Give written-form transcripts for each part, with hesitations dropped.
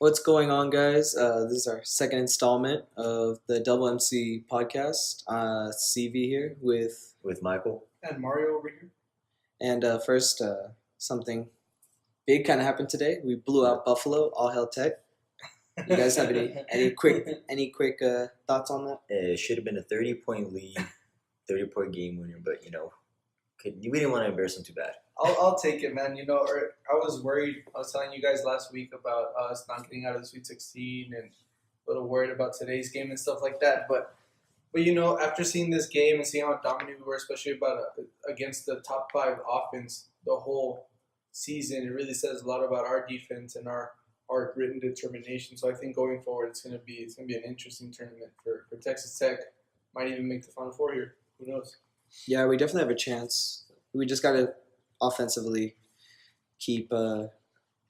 What's going on, guys? This is our second installment of the Double MC podcast. CV here with Michael. And Mario over here. and first, something big kind of happened today. We blew out Buffalo. All hell Tech. You guys have any quick thoughts on that? It should have been a 30-point lead, 30-point game winner, but we didn't want to embarrass them too bad. I'll take it, man. I was worried. I was telling you guys last week about us not getting out of the Sweet 16 and a little worried about today's game and stuff like that. But after seeing this game and seeing how dominant we were, especially against the top 5 offense the whole season, it really says a lot about our defense and our written determination. So I think going forward, it's gonna be an interesting tournament for Texas Tech. Might even make the Final Four here. Who knows? Yeah, we definitely have a chance. We just gotta offensively keep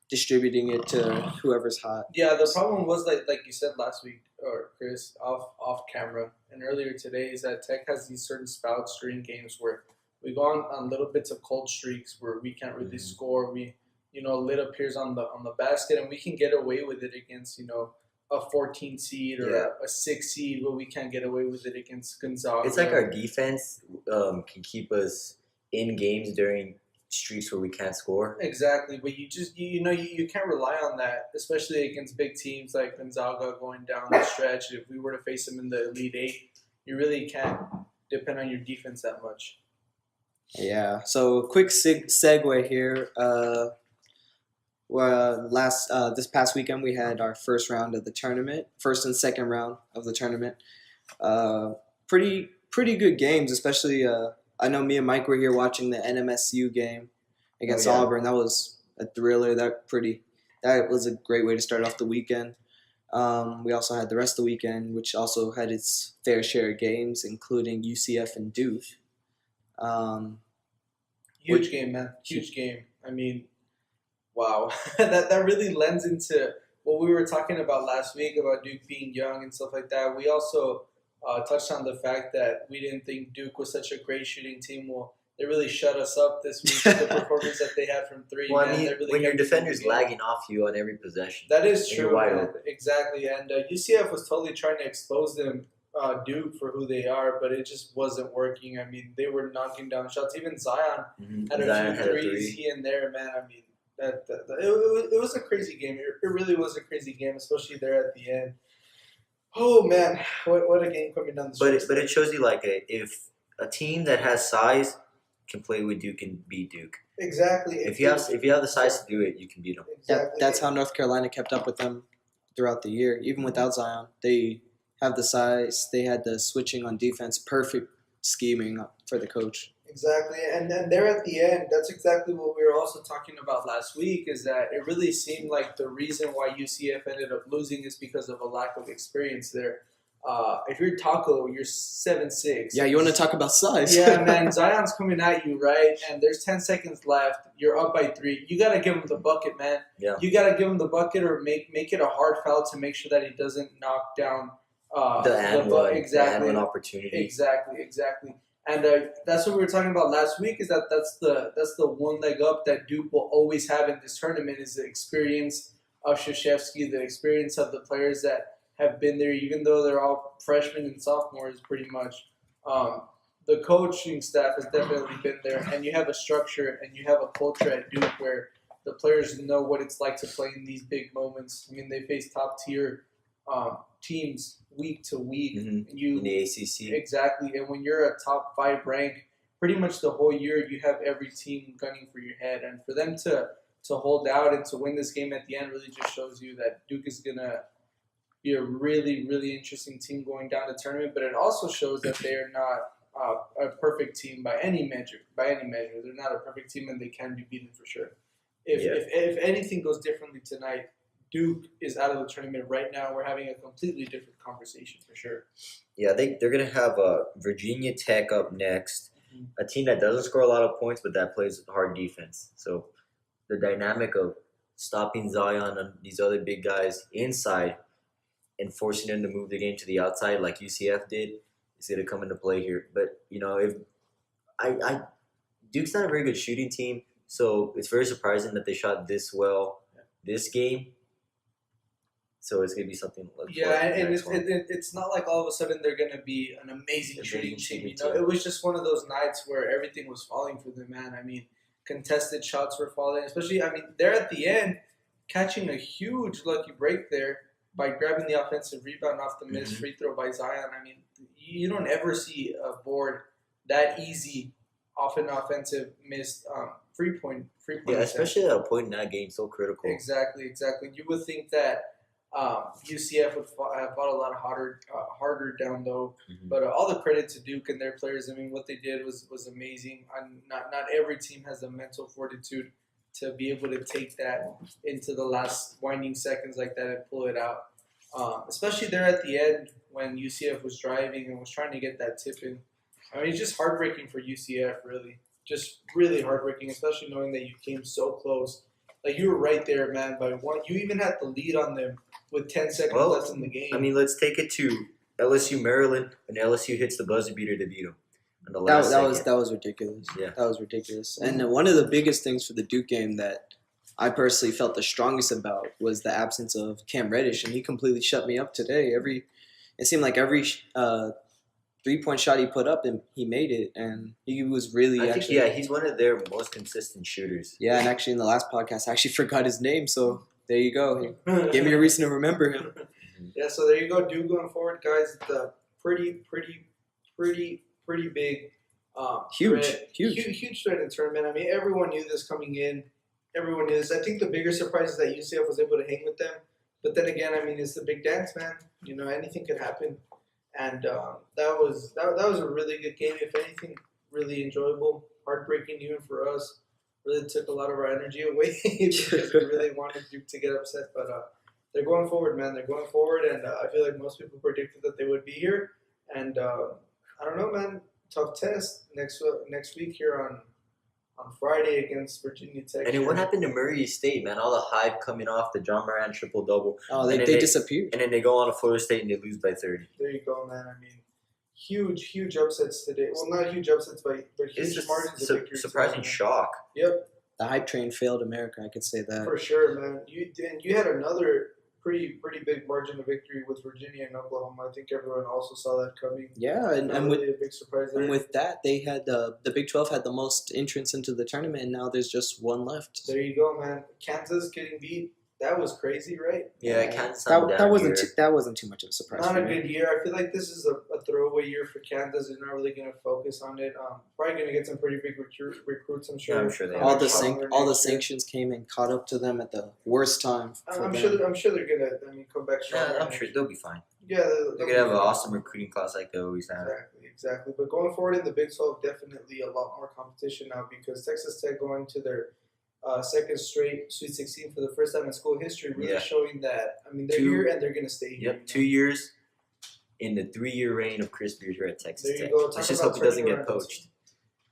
distributing it to whoever's hot. Yeah, the problem was like you said last week, or Chris, off camera and earlier today, is that Tech has these certain spouts during games where we go on little bits of cold streaks where we can't really score. We lid appears on the basket, and we can get away with it against a 14 seed or a 6 seed, but we can't get away with it against Gonzaga. It's like our defense can keep us in games during streaks where we can't score. Exactly, but you can't rely on that, especially against big teams like Gonzaga going down the stretch. If we were to face them in the Elite Eight, you really can't depend on your defense that much. Yeah. So quick segue here. This past weekend we had our first round of the tournament, first and second round of the tournament. Pretty good games, especially. I know me and Mike were here watching the NMSU game against Auburn. That was a thriller. That was a great way to start off the weekend. We also had the rest of the weekend, which also had its fair share of games, including UCF and Duke. Huge game, man. Huge game. I mean, wow. that really lends into what we were talking about last week about Duke being young and stuff like that. We also touched on the fact that we didn't think Duke was such a great shooting team. Well, they really shut us up this week with the performance that they had from three. Well, man. really when your defender's lagging off you on every possession. That is true, wide man. Open. Exactly. And UCF was totally trying to expose them, Duke, for who they are, but it just wasn't working. I mean, they were knocking down shots. Even Zion had a few threes here and there, man. I mean, it was a crazy game. It really was a crazy game, especially there at the end. Oh man, what a game coming down the stretch. But it shows you if a team that has size can play with Duke and beat Duke. Exactly. If you have the size to do it, you can beat them. Exactly. That's how North Carolina kept up with them throughout the year, even without Zion. They have the size. They had the switching on defense, perfect scheming for the coach. Exactly, and then there at the end, that's exactly what we were also talking about last week, is that it really seemed like the reason why UCF ended up losing is because of a lack of experience there. If you're Taco, you're 7'6". Yeah, you want to talk about size. Yeah, man, Zion's coming at you, right? And there's 10 seconds left. You're up by 3. You got to give him the bucket, man. Yeah. You got to give him the bucket or make it a hard foul to make sure that he doesn't knock down the and one opportunity. Exactly. And that's what we were talking about last week. Is that's the one leg up that Duke will always have in this tournament, is the experience of Krzyzewski, the experience of the players that have been there, even though they're all freshmen and sophomores, pretty much. The coaching staff has definitely been there, and you have a structure and you have a culture at Duke where the players know what it's like to play in these big moments. I mean, they face top tier teams week to week. Mm-hmm. And you in the ACC. Exactly, and when you're a top 5 rank, pretty much the whole year you have every team gunning for your head, and for them to hold out and to win this game at the end really just shows you that Duke is gonna be a really, really interesting team going down the tournament. But it also shows that they are not a perfect team by any measure. They're not a perfect team, and they can be beaten for sure. If anything goes differently tonight, Duke is out of the tournament right now. We're having a completely different conversation for sure. Yeah, they're going to have Virginia Tech up next, a team that doesn't score a lot of points, but that plays hard defense. So the dynamic of stopping Zion and these other big guys inside and forcing them to move the game to the outside like UCF did is going to come into play here. But, if Duke's not a very good shooting team, so it's very surprising that they shot this well this game. So it's gonna be something. To look Yeah, for and next one. it's not like all of a sudden they're gonna be an amazing shooting team. You know, team. it was just one of those nights where everything was falling for them, man. I mean, contested shots were falling, especially. I mean, they're at the end catching a huge lucky break there by grabbing the offensive rebound off the missed free throw by Zion. I mean, you don't ever see a board that easy off an offensive missed free point. Yeah, especially at a point in that game, so critical. Exactly. You would think that UCF would have fought a lot harder down low, but all the credit to Duke and their players. I mean, what they did was amazing. Not every team has the mental fortitude to be able to take that into the last winding seconds like that and pull it out. Especially there at the end when UCF was driving and was trying to get that tip in. I mean, it's just heartbreaking for UCF, really. Just really heartbreaking, especially knowing that you came so close. Like, you were right there, man, by one. You even had the lead on them with 10 seconds left in the game. I mean, let's take it to LSU Maryland, and LSU hits the buzzer beater to beat them. That was ridiculous. Yeah. That was ridiculous. And one of the biggest things for the Duke game that I personally felt the strongest about was the absence of Cam Reddish, and he completely shut me up today. It seemed like every 3-point shot he put up, and he made it, and he was really he's one of their most consistent shooters. Yeah, and actually in the last podcast, I actually forgot his name, so there you go. Give me a reason to remember him. Yeah, so there you go. Duke going forward, guys. It's a pretty big, huge threat in the tournament. I mean, everyone knew this coming in. Everyone knew this. I think the bigger surprise is that UCF was able to hang with them. But then again, I mean, it's the big dance, man. You know, anything could happen. And that was a really good game. If anything, really enjoyable. Heartbreaking even for us. Really took a lot of our energy away because we really wanted Duke to get upset. But they're going forward, man. They're going forward, and I feel like most people predicted that they would be here. And I don't know, man. Tough test next week here on Friday against Virginia Tech. And then what happened to Murray State, man? All the hype coming off the John Moran triple-double. Oh, they disappeared. And then they go on to Florida State and they lose by 30. There you go, man. I mean, huge upsets today. Well, not huge upsets, but huge margins of victory. Surprising shock. Yep. The hype train failed America, I could say that. For sure, man. You had another pretty big margin of victory with Virginia and Oklahoma. I think everyone also saw that coming. Yeah, and really a big surprise there. And with that, they had the Big 12 had the most entrants into the tournament, and now there's just one left. There you go, man. Kansas getting beat. That was crazy, right? Yeah, Kansas. That wasn't too much of a surprise. Not a good year. I feel like this is a throwaway year for Kansas. They're not really going to focus on it. Probably going to get some pretty big recruits. I'm sure. Yeah, I'm sure they all the sanctions came and caught up to them at the worst time. I'm sure they're going to. I mean, come back stronger. Yeah, I'm sure they'll be fine. Yeah, they're going to have an awesome recruiting class like they always have. Exactly. But going forward in the Big 12, definitely a lot more competition now because Texas Tech going to their second straight Sweet 16 for the first time in school history, really showing that, I mean, they're here and they're going to stay here. Yep, 2 years in the 3-year reign of Chris Beard here at Texas Tech. There you go. Let's just hope he doesn't get poached.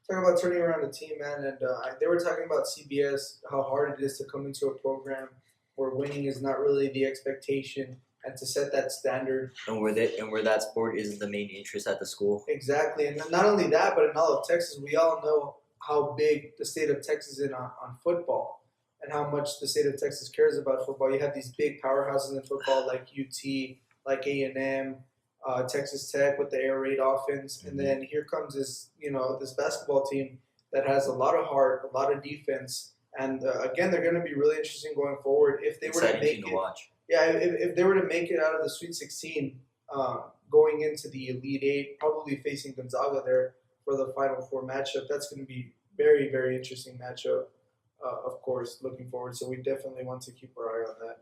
Talk about turning around a team, man, and they were talking about CBS, how hard it is to come into a program where winning is not really the expectation and to set that standard. And where that sport isn't the main interest at the school. Exactly, and not only that, but in all of Texas, we all know how big the state of Texas is on football and how much the state of Texas cares about football. You have these big powerhouses in football like UT, like A&M, Texas Tech with the air raid offense. And then here comes this basketball team that has a lot of heart, a lot of defense. And again, they're going to be really interesting going forward. If they were to make it, if they were to make it out of the Sweet 16, going into the Elite Eight, probably facing Gonzaga there for the Final Four matchup. That's going to be very, very interesting matchup, of course, looking forward. So we definitely want to keep our eye on that.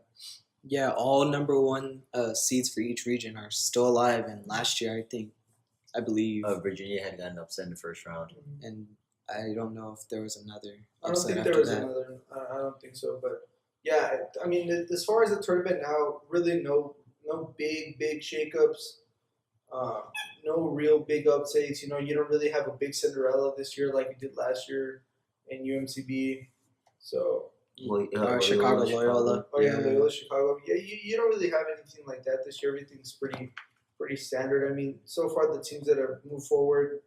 Yeah, all number one seeds for each region are still alive. And last year, I believe Virginia had gotten upset in the first round. And I don't know if there was another I don't think there was another. I don't think so. But, yeah, I mean, as far as the tournament now, really no big shakeups. No real big updates. You don't really have a big Cinderella this year like you did last year in UMCB. So Chicago Loyola. Oh yeah, Loyola Chicago. Yeah, you don't really have anything like that this year. Everything's pretty standard. I mean, so far the teams that have moved forward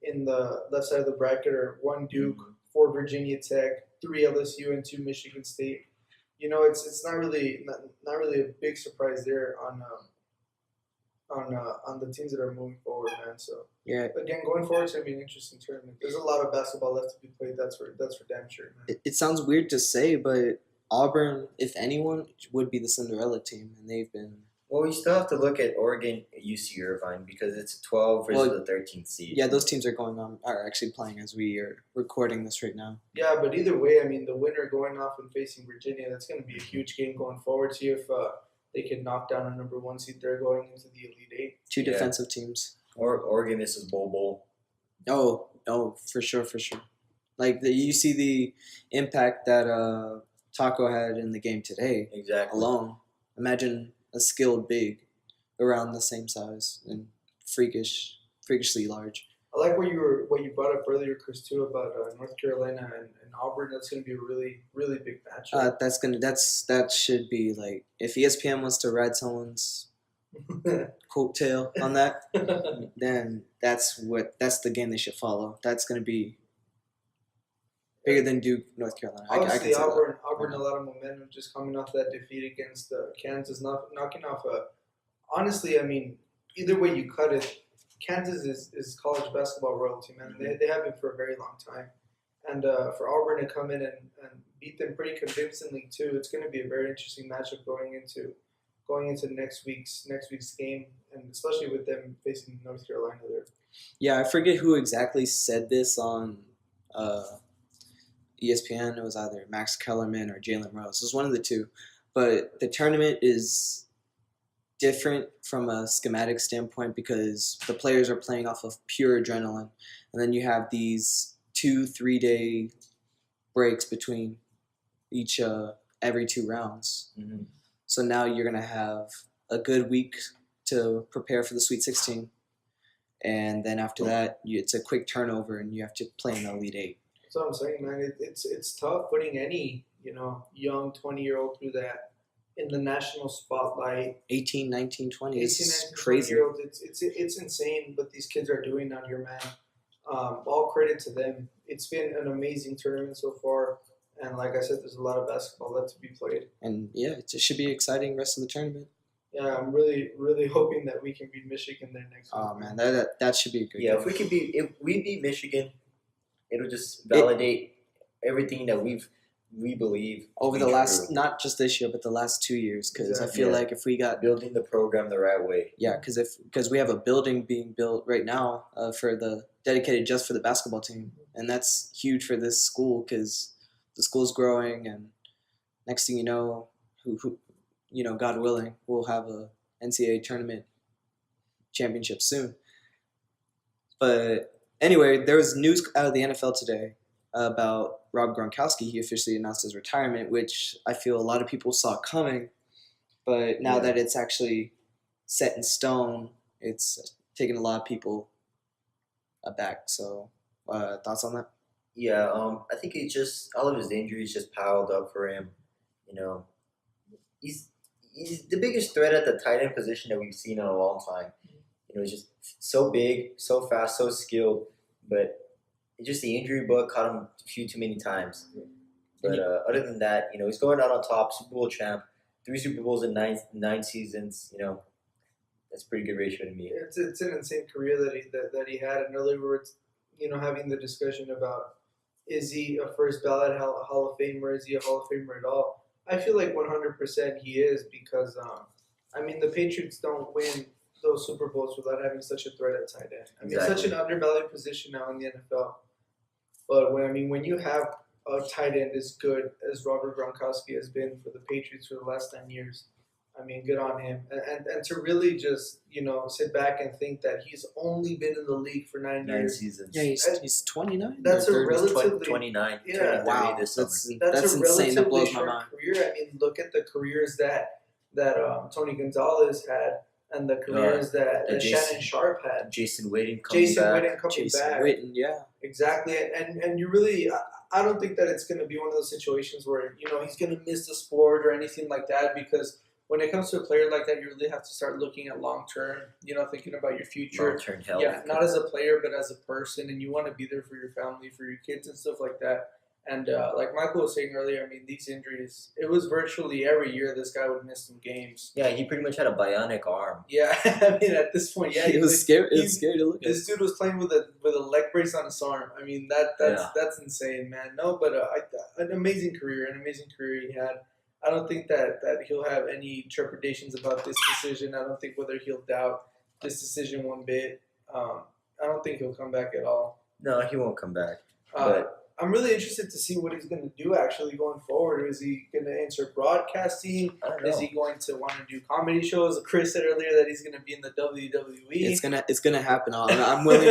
in the left side of the bracket are 1 Duke, 4 Virginia Tech, 3 LSU, and 2 Michigan State. it's not really a big surprise there on the teams that are moving forward, man. So Yeah, again, going forward, it's gonna be an interesting tournament. There's a lot of basketball left to be played. That's for damn sure, man. it sounds weird to say, but Auburn, if anyone, would be the Cinderella team, and they've been. Well, we still have to look at Oregon, UC Irvine, because it's 12 versus the 13th seed. Yeah, those teams are actually playing as we are recording this right now. Yeah, but either way, I mean, the winner going off and facing Virginia, that's going to be a huge game going forward. See if they can knock down a number 1 seed there going into the Elite Eight. Two defensive teams. Or Oregon, this is Bowl. Oh, for sure. Like you see the impact that Taco had in the game today. Exactly. Alone. Imagine a skilled big around the same size and freakishly large. I like what you brought up earlier, Chris, too, about North Carolina and Auburn. That's going to be a really, really big matchup. That should be like if ESPN wants to ride someone's coattail on that, then that's the game they should follow. That's going to be bigger than Duke, North Carolina. Obviously, I can Auburn, a lot of momentum just coming off that defeat against Kansas, knocking off honestly, I mean, either way you cut it, Kansas is college basketball royalty, man. They have been for a very long time. And for Auburn to come in and beat them pretty convincingly too, it's going to be a very interesting matchup going into next week's game, and especially with them facing North Carolina there. Yeah, I forget who exactly said this on ESPN. It was either Max Kellerman or Jalen Rose. It was one of the two. But the tournament is different from a schematic standpoint because the players are playing off of pure adrenaline. And then you have these 2-3 day breaks between each every 2 rounds. Mm-hmm. So now you're going to have a good week to prepare for the Sweet 16. And then after that, it's a quick turnover and you have to play in the Elite Eight. That's what I'm saying, man. It's tough putting any, young 20-year-old through that in the national spotlight. 18, 19, 20. 18, It's 19, crazy. 20-year-olds, it's insane what these kids are doing out here, man. All credit to them. It's been an amazing tournament so far. And like I said, there's a lot of basketball left to be played. And yeah, it should be exciting rest of the tournament. Yeah, I'm really, really hoping that we can beat Michigan there next week. Oh man, that should be a good. Yeah, game. if we beat Michigan, it'll just validate everything that we believe over the last, not just this year, but the last 2 years. Because Exactly. I feel like if we got building the program the right way. Yeah, because we have a building being built right now dedicated just for the basketball team, and that's huge for this school because the school's growing, and next thing you know, God willing, we'll have a NCAA tournament championship soon. But anyway, there was news out of the NFL today about Rob Gronkowski. He officially announced his retirement, which I feel a lot of people saw coming. But now that it's actually set in stone, it's taken a lot of people aback. So, thoughts on that? Yeah, I think all of his injuries just piled up for him. He's the biggest threat at the tight end position that we've seen in a long time. He's just so big, so fast, so skilled, but just the injury bug caught him a few too many times. But other than that, he's going out on top, Super Bowl champ, 3 Super Bowls in nine seasons. That's a pretty good ratio to me. It's an insane career that he had. And earlier we were, having the discussion about is he a first ballot Hall of Famer? Is he a Hall of Famer at all? I feel like 100% he is because, the Patriots don't win those Super Bowls without having such a threat at tight end. It's such an undervalued position now in the NFL. But when you have a tight end as good as Robert Gronkowski has been for the Patriots for the last 10 years, good on him. And to really just, sit back and think that he's only been in the league for 9 years. 9 seasons. Yeah, he's 29. That's a relatively 29. Yeah. Wow, this that's summer. That's a insane. That relatively blows my short mind. career. Look at the careers that Tony Gonzalez had and the careers that Shannon Sharp had. Jason Witten coming Jason back. Witten, yeah. Exactly. And you really, I don't think that it's going to be one of those situations where, he's going to miss the sport or anything like that because when it comes to a player like that, you really have to start looking at long-term, thinking about your future. Long-term health. Yeah, not as a player, but as a person. And you want to be there for your family, for your kids and stuff like that. And like Michael was saying earlier, I mean, these injuries, it was virtually every year this guy would miss some games. Yeah, he pretty much had a bionic arm. Yeah, I mean, at this point, yeah, it was scary. It was scary to look at. This dude was playing with a leg brace on his arm. I mean, that's insane, man. No, but an amazing career he had. I don't think that he'll have any trepidations about this decision. I don't think whether he'll doubt this decision one bit. I don't think he'll come back at all. No, he won't come back. But I'm really interested to see what he's going to do actually going forward. Is he going to enter broadcasting? I don't know. Is he going to want to do comedy shows? Chris said earlier that he's going to be in the WWE. It's gonna happen. I'm willing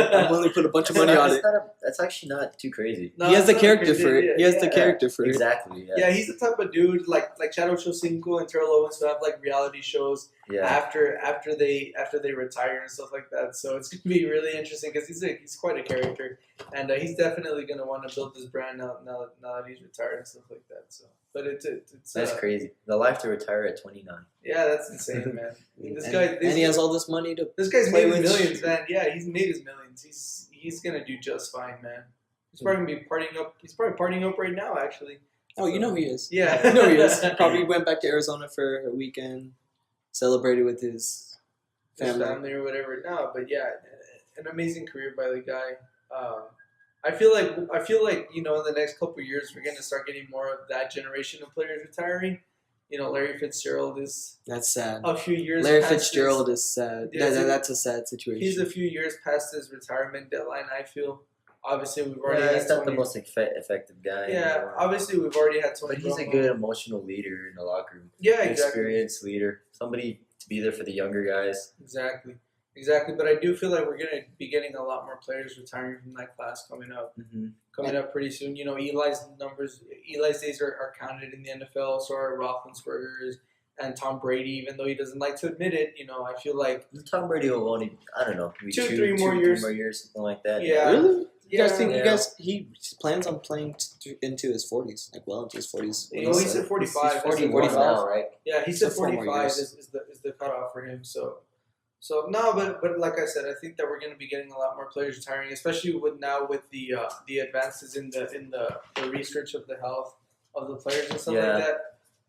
to put a bunch of money on it. That's actually not too crazy. No, He has the it's not character crazy for it. idea. He has the Yeah. character for it. Exactly. Yeah. Yeah, he's the type of dude like Shadow Chosinko and Terrell Owens who have like reality shows Yeah. after they retire and stuff like that. So it's gonna be really interesting because he's quite a character, and he's definitely gonna want to build this brand now that he's retired and stuff like that. So, but it's That's crazy. The life to retire at 29. Yeah, that's insane, man. And he has all this money to. This guy's play made his with. millions, man. Yeah, he's made his millions. He's gonna do just fine, man. He's probably gonna be partying up. He's probably partying up right now, actually. Oh, you know he is. Yeah, You know he is. Probably went back to Arizona for a weekend, celebrated with his his family. family or whatever. No, but yeah, an amazing career by the guy. I feel like in the next couple of years we're gonna start getting more of that generation of players retiring. Larry Fitzgerald is That's sad. a few years. Larry past Fitzgerald is sad. Yeah, That's a sad situation. He's a few years past his retirement deadline. I feel. Obviously, we've already. Yeah, had he's not the Tony- most effective guy. Yeah, obviously we've already had Tony. But he's a Romo. good emotional leader in the locker room. Yeah, exactly. Experienced leader. Somebody to be there for the younger guys. Exactly. But I do feel like we're going to be getting a lot more players retiring from that class coming up. Mm-hmm. Coming up pretty soon. Eli's days are counted in the NFL. So are Roethlisberger's and Tom Brady, even though he doesn't like to admit it. I feel like Tom Brady will only, I don't know, maybe 3 more years. 3 more years, something like that. Yeah. Really? You guys Yeah. think Yeah. he plans on playing into his 40s, like well into his 40s? He said 45. He's 40 45 now, right? Yeah, he said So 4 more 45 years. is the cutoff for him. So no, but like I said, I think that we're going to be getting a lot more players retiring, especially with the advances in the research of the health of the players and stuff Yeah. like that.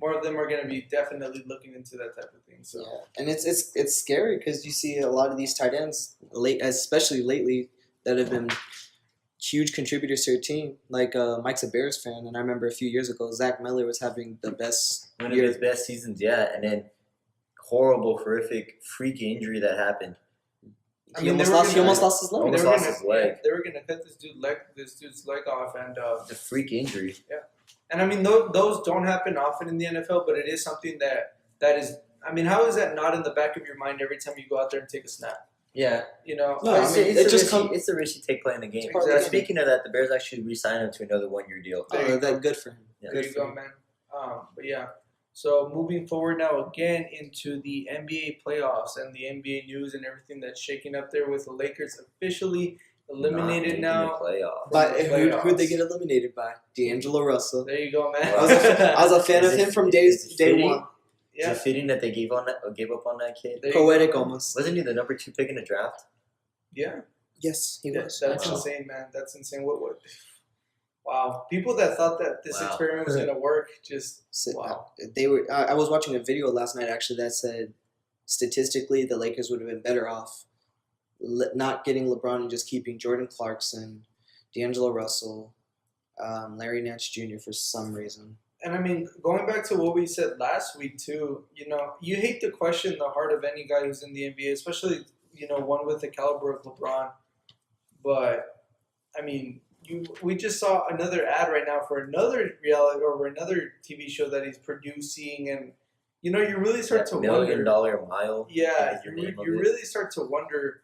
More of them are going to be definitely looking into that type of thing. So Yeah, and it's scary because you see a lot of these tight ends especially lately, that have been huge contributors to your team. Like Mike's a Bears fan, and I remember a few years ago, Zach Miller was having the best One of year. his best seasons, yeah. And then horrific, freak injury that happened. I He mean, almost they were lost. He gonna- almost lost his leg. Almost they were lost gonna- his leg. They were going to cut this dude's leg off, and The freak injury. I mean those don't happen often in the NFL, but it is something that is. I mean, how is that not in the back of your mind every time you go out there and take a snap? Yeah. No, I it's, mean, it's, it a just risk, come- it's a risk you take playing the game. Exactly. Speaking of that, the Bears actually re-signed him to another 1-year deal. There you That good for him. Yeah. There you go, man. But yeah. So moving forward now again into the NBA playoffs and the NBA news and everything that's shaking up there with the Lakers officially eliminated now. Playoff. But the who'd they playoffs. get eliminated by? D'Angelo Russell. There you go, man. I was a fan of him from day fitting? one. Is Yeah. it fitting that they gave up on that kid? There you Poetic go. almost. Wasn't he the number 2 pick in the draft? Yeah. Yes, he was. That's Wow. insane, man. That's insane. What? Wow. People that thought that this Wow. experiment was gonna work just wow. They were. I was watching a video last night actually that said statistically the Lakers would have been better off not getting LeBron and just keeping Jordan Clarkson, D'Angelo Russell, Larry Nance Jr. for some reason. And I mean, going back to what we said last week too, you hate to question the heart of any guy who's in the NBA, especially one with the caliber of LeBron. But I mean, we just saw another ad right now for another reality or another TV show that he's producing, and you really start to $1 wonder. million mile. Yeah, Your you name of it. really start to wonder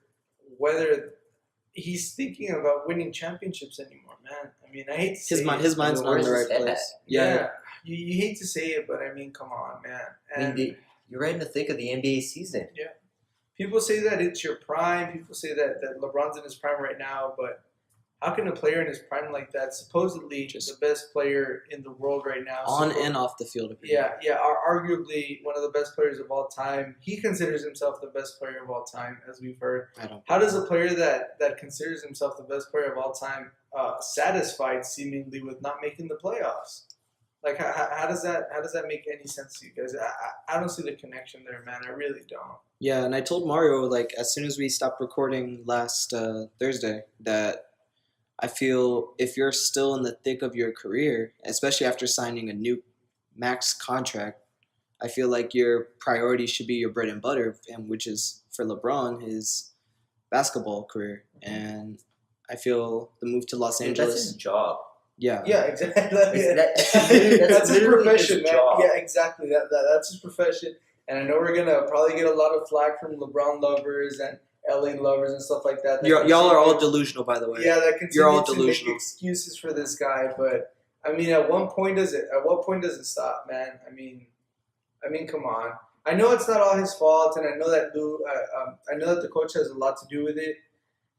whether he's thinking about winning championships anymore, man. I mean, I hate to say His mind's not in the right Where's his place. Yeah, you hate to say it, but I mean, come on, man. And you're right in the thick of the NBA season. people say that it's your prime. People say that LeBron's in his prime right now, but How can a player in his prime like that, supposedly the best player in the world right now, On and off the field? arguably one of the best players of all time. He considers himself the best player of all time, as we've heard. I don't. How does a player that considers himself the best player of all time satisfied seemingly with not making the playoffs? Like how does that make any sense to you guys? I don't see the connection there, man. I really don't. Yeah, and I told Mario, like, as soon as we stopped recording last Thursday, that I feel if you're still in the thick of your career, especially after signing a new max contract, I feel like your priority should be your bread and butter, and which is for LeBron his basketball career. And I feel the move to Los Dude, Angeles. that's his job. Yeah, Yeah, exactly. That's his literally profession, his man. job. Yeah, exactly. That's his profession. And I know we're gonna probably get a lot of flack from LeBron lovers and LA lovers and stuff like that. y'all are all delusional, by the way. Yeah, that continue You're all to delusional. make excuses for this guy. But I mean, at what point does it stop, man? I mean, come on. I know it's not all his fault, and I know that I know that the coach has a lot to do with it.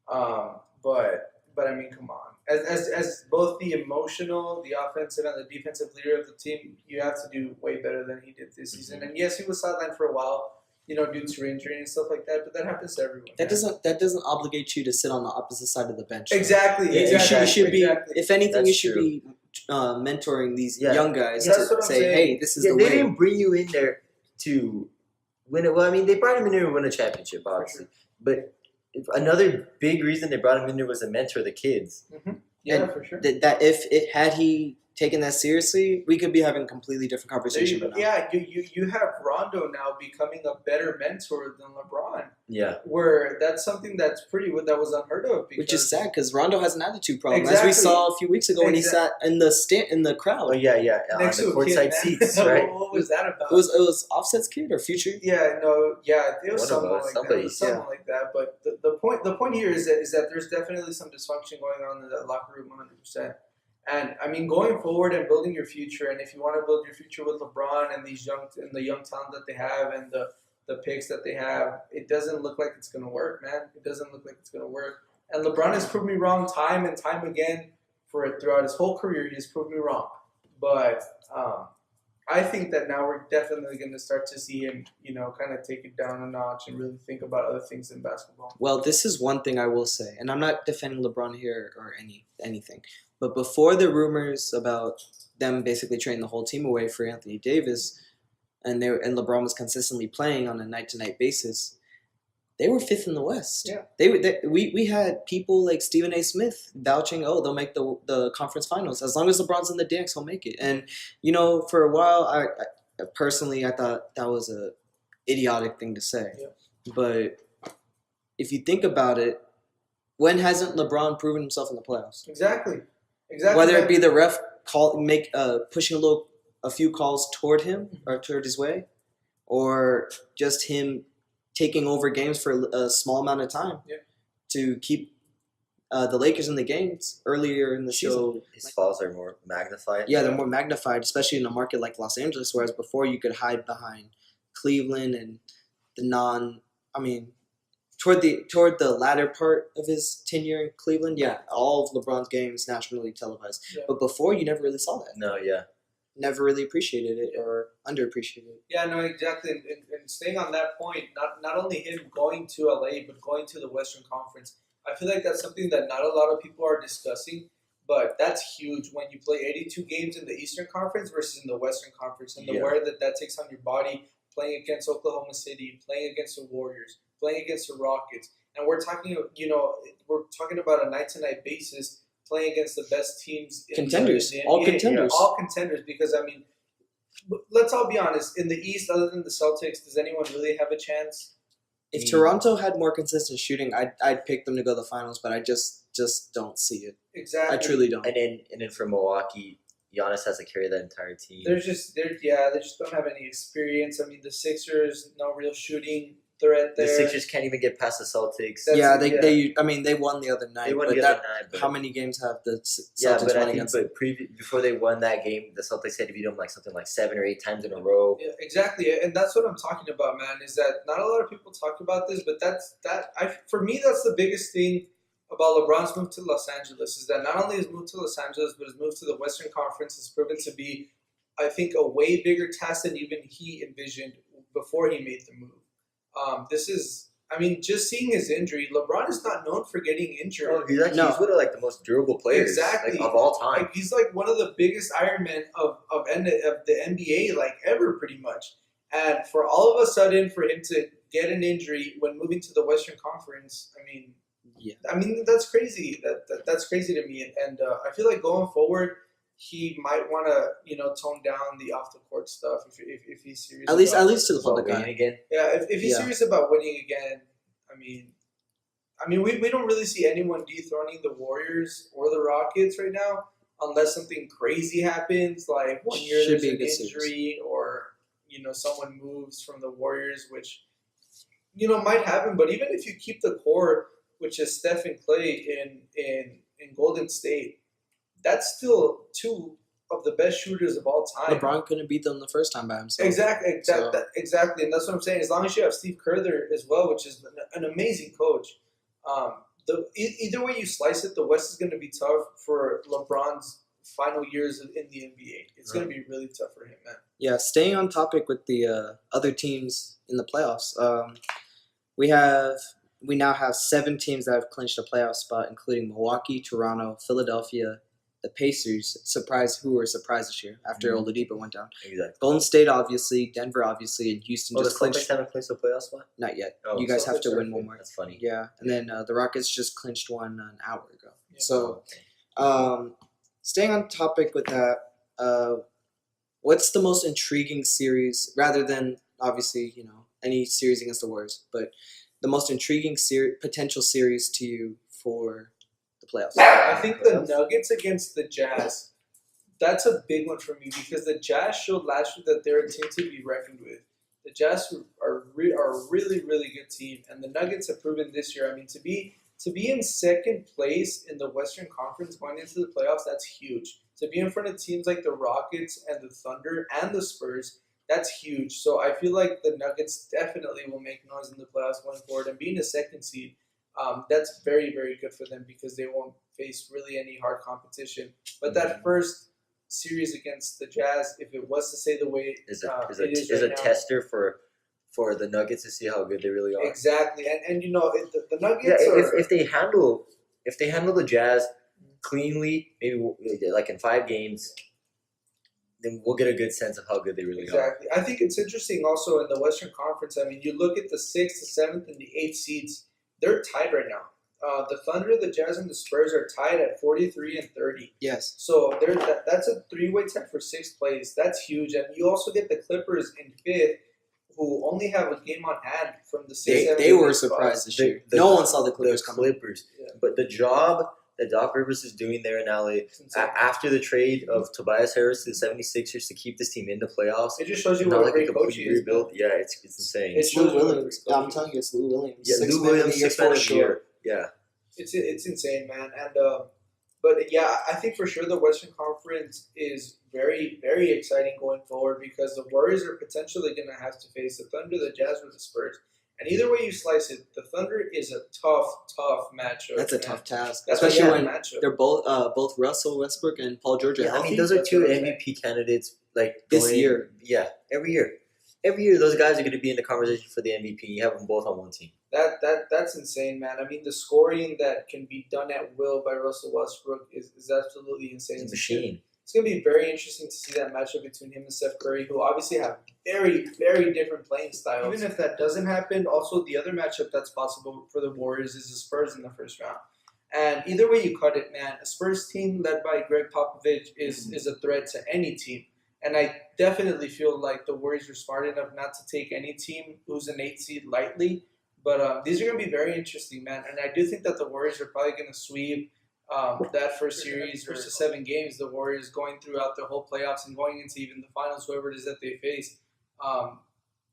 But I mean, come on. As both the emotional, the offensive, and the defensive leader of the team, you have to do way better than he did this season. And yes, he was sidelined for a while, due to injury and stuff like that. But that happens to everyone. That doesn't obligate you to sit on the opposite side of the bench. Exactly. Yeah, You should be. Exactly. If anything, That's you should true. be mentoring these Yeah. young guys That's to what I'm say, saying. "Hey, this is the They way." didn't bring you in there to win it. Well, I mean, they brought him in there to win a championship, obviously. But another big reason they brought him in there was to mentor the kids. Yeah, And for sure. That if it had he taken that seriously, we could be having a completely different There conversation. you go. right now. Yeah, you have Rondo now becoming a better mentor than LeBron. Yeah. Where that's something that was unheard of. Which is because- sad because Rondo has an attitude problem, as Exactly. we saw a few weeks ago when he sat in the crowd. Oh, yeah. On Next the to a kid, courtside man. seats, right? What was that about? It was Offset's kid or Future. It was One of someone us, like somebody, that. It was someone like that. But the point here is that there's definitely some dysfunction going on in that locker room, 100%. And I mean, going forward and building your future, and if you want to build your future with LeBron and the young talent that they have and the picks that they have, it doesn't look like it's gonna work, man. It doesn't look like it's gonna work. And LeBron has proved me wrong time and time again throughout his whole career. He has proved me wrong. But I think that now we're definitely going to start to see him, kind of take it down a notch and really think about other things in basketball. Well, this is one thing I will say, and I'm not defending LeBron here or anything, but before the rumors about them basically trading the whole team away for Anthony Davis, and LeBron was consistently playing on a night-to-night basis, they were fifth in the West. Yeah. We had people like Stephen A. Smith vouching, they'll make the conference finals. As long as LeBron's in the dance, he'll make it. And, for a while, I personally, I thought that was a idiotic thing to say. Yeah. But if you think about it, when hasn't LeBron proven himself in the playoffs? Exactly. Whether it be the ref pushing a few calls toward him or toward his way, or just him taking over games for a small amount of time to keep the Lakers in the games earlier in the season. His flaws are more magnified. Yeah, they're more magnified, especially in a market like Los Angeles, whereas before you could hide behind Cleveland and toward the latter part of his tenure in Cleveland, all of LeBron's games nationally televised. Yeah. But before, you never really saw that. No, yeah. Never really appreciated it or underappreciated it. Yeah, no, exactly. And staying on that point, not only him going to LA, but going to the Western Conference, I feel like that's something that not a lot of people are discussing, but that's huge when you play 82 games in the Eastern Conference versus in the Western Conference, and the wear that takes on your body, playing against Oklahoma City, playing against the Warriors, playing against the Rockets. And we're talking about a night-to-night basis, playing against the best teams contenders, in the NBA. all contenders. Yeah, all contenders, because, let's all be honest. In the East, other than the Celtics, does anyone really have a chance? If Toronto had more consistent shooting, I'd pick them to go to the finals, but I just don't see it. Exactly. I truly don't. And then for Milwaukee, Giannis has to carry that entire team. They just don't have any experience. I mean, the Sixers, no real shooting threat there. The Sixers can't even get past the Celtics. They won the other night. They won the other night. But how many games have the Celtics won against them? Before they won that game, the Celtics had to beat them something like 7 or 8 times in a row. Yeah, exactly, and that's what I'm talking about, man. Is that not a lot of people talk about this, but for me, that's the biggest thing about LeBron's move to Los Angeles is that not only his move to Los Angeles, but his move to the Western Conference has proven to be, I think, a way bigger task than even he envisioned before he made the move. Just seeing his injury, LeBron is not known for getting injured. Oh, he's one of the most durable players Exactly. of all time. Like, he's like one of the biggest Iron Men of the NBA ever, pretty much. And for all of a sudden for him to get an injury when moving to the Western Conference, that's crazy. That's crazy to me. And I feel like going forward, he might want to tone down the off the court stuff if he's serious. At least to the public eye again. Yeah, if he's serious about winning again, we don't really see anyone dethroning the Warriors or the Rockets right now, unless something crazy happens, like 1 year there's an injury or someone moves from the Warriors, which might happen. But even if you keep the core, which is Steph and Clay in Golden State, that's still two of the best shooters of all time. LeBron couldn't beat them the first time by himself. Exactly, and that's what I'm saying. As long as you have Steve Kerr there as well, which is an amazing coach, either way you slice it, the West is going to be tough for LeBron's final years in the NBA. It's going to be really tough for him, man. Yeah, staying on topic with the other teams in the playoffs, we now have 7 teams that have clinched a playoff spot, including Milwaukee, Toronto, Philadelphia, the Pacers, who were surprised this year after Oladipo went down. Exactly. Golden State, obviously, Denver, obviously, and Houston just clinched. The Celtics haven't clinched a playoff spot? Not yet. Oh, you guys have to win one more. That's funny. Yeah, and then the Rockets just clinched one an hour ago. Yeah. So, staying on topic with that, what's the most intriguing series, rather than obviously any series against the Warriors, but the most intriguing potential series to you for the playoffs? I think the Nuggets against the Jazz. That's a big one for me because the Jazz showed last year that they're a team to be reckoned with. The Jazz are a really, really good team, and the Nuggets have proven this year. To be in second place in the Western Conference going into the playoffs, that's huge. To be in front of teams like the Rockets and the Thunder and the Spurs, that's huge. So I feel like the Nuggets definitely will make noise in the playoffs going forward. And being a second seed, that's very, very good for them because they won't face really any hard competition. But that first series against the Jazz, if it was to say the way is a tester for the Nuggets to see how good they really are. Exactly, and the Nuggets. If they handle the Jazz cleanly, maybe like in 5 games, then we'll get a good sense of how good they really are. Exactly. I think it's interesting also in the Western Conference. You look at the 6th, the 7th, and the 8th seeds. They're tied right now. The Thunder, the Jazz, and the Spurs are tied at 43 and 30. Yes. So that's a 3-way tie for 6th place. That's huge. And you also get the Clippers in 5th, who only have a game on hand from the 6th. They were surprised this year. No one saw the Clippers coming. Yeah. But the job that Doc Rivers is doing there in LA after the trade of Tobias Harris to the 76ers to keep this team in the playoffs. It just shows you what a great coach he is. Rebuild. Yeah, it's insane. It's Lou Williams. I'm telling you, it's Lou Williams. Yeah, Lou Williams, 6 man of the year. Yeah. It's insane, man. And but yeah, I think for sure the Western Conference is very, very exciting going forward because the Warriors are potentially going to have to face the Thunder, the Jazz, or the Spurs. And either way you slice it, the Thunder is a tough matchup. That's a tough task, especially when they're both Russell Westbrook and Paul George are healthy. Those are 2 MVP candidates. This year. Yeah, every year those guys are going to be in the conversation for the MVP. You have them both on one team. That's insane, man. The scoring that can be done at will by Russell Westbrook is absolutely insane. It's a machine. It's going to be very interesting to see that matchup between him and Steph Curry, who obviously have very, very different playing styles. Even if that doesn't happen, also the other matchup that's possible for the Warriors is the Spurs in the first round. And either way you cut it, man, a Spurs team led by Greg Popovich is a threat to any team. And I definitely feel like the Warriors are smart enough not to take any team who's an 8 seed lightly. But these are going to be very interesting, man. And I do think that the Warriors are probably going to sweep that first series versus 7 games. The Warriors going throughout the whole playoffs and going into even the finals, whoever it is that they face. I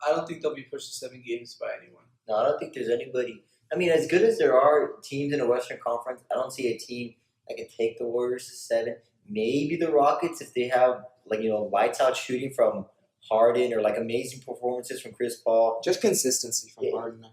don't think they'll be pushed to 7 games by anyone. No, I don't think there's anybody. As good as there are teams in the Western Conference, I don't see a team that can take the Warriors to 7. Maybe the Rockets if they have lights out shooting from Harden or amazing performances from Chris Paul. Just consistency from Harden.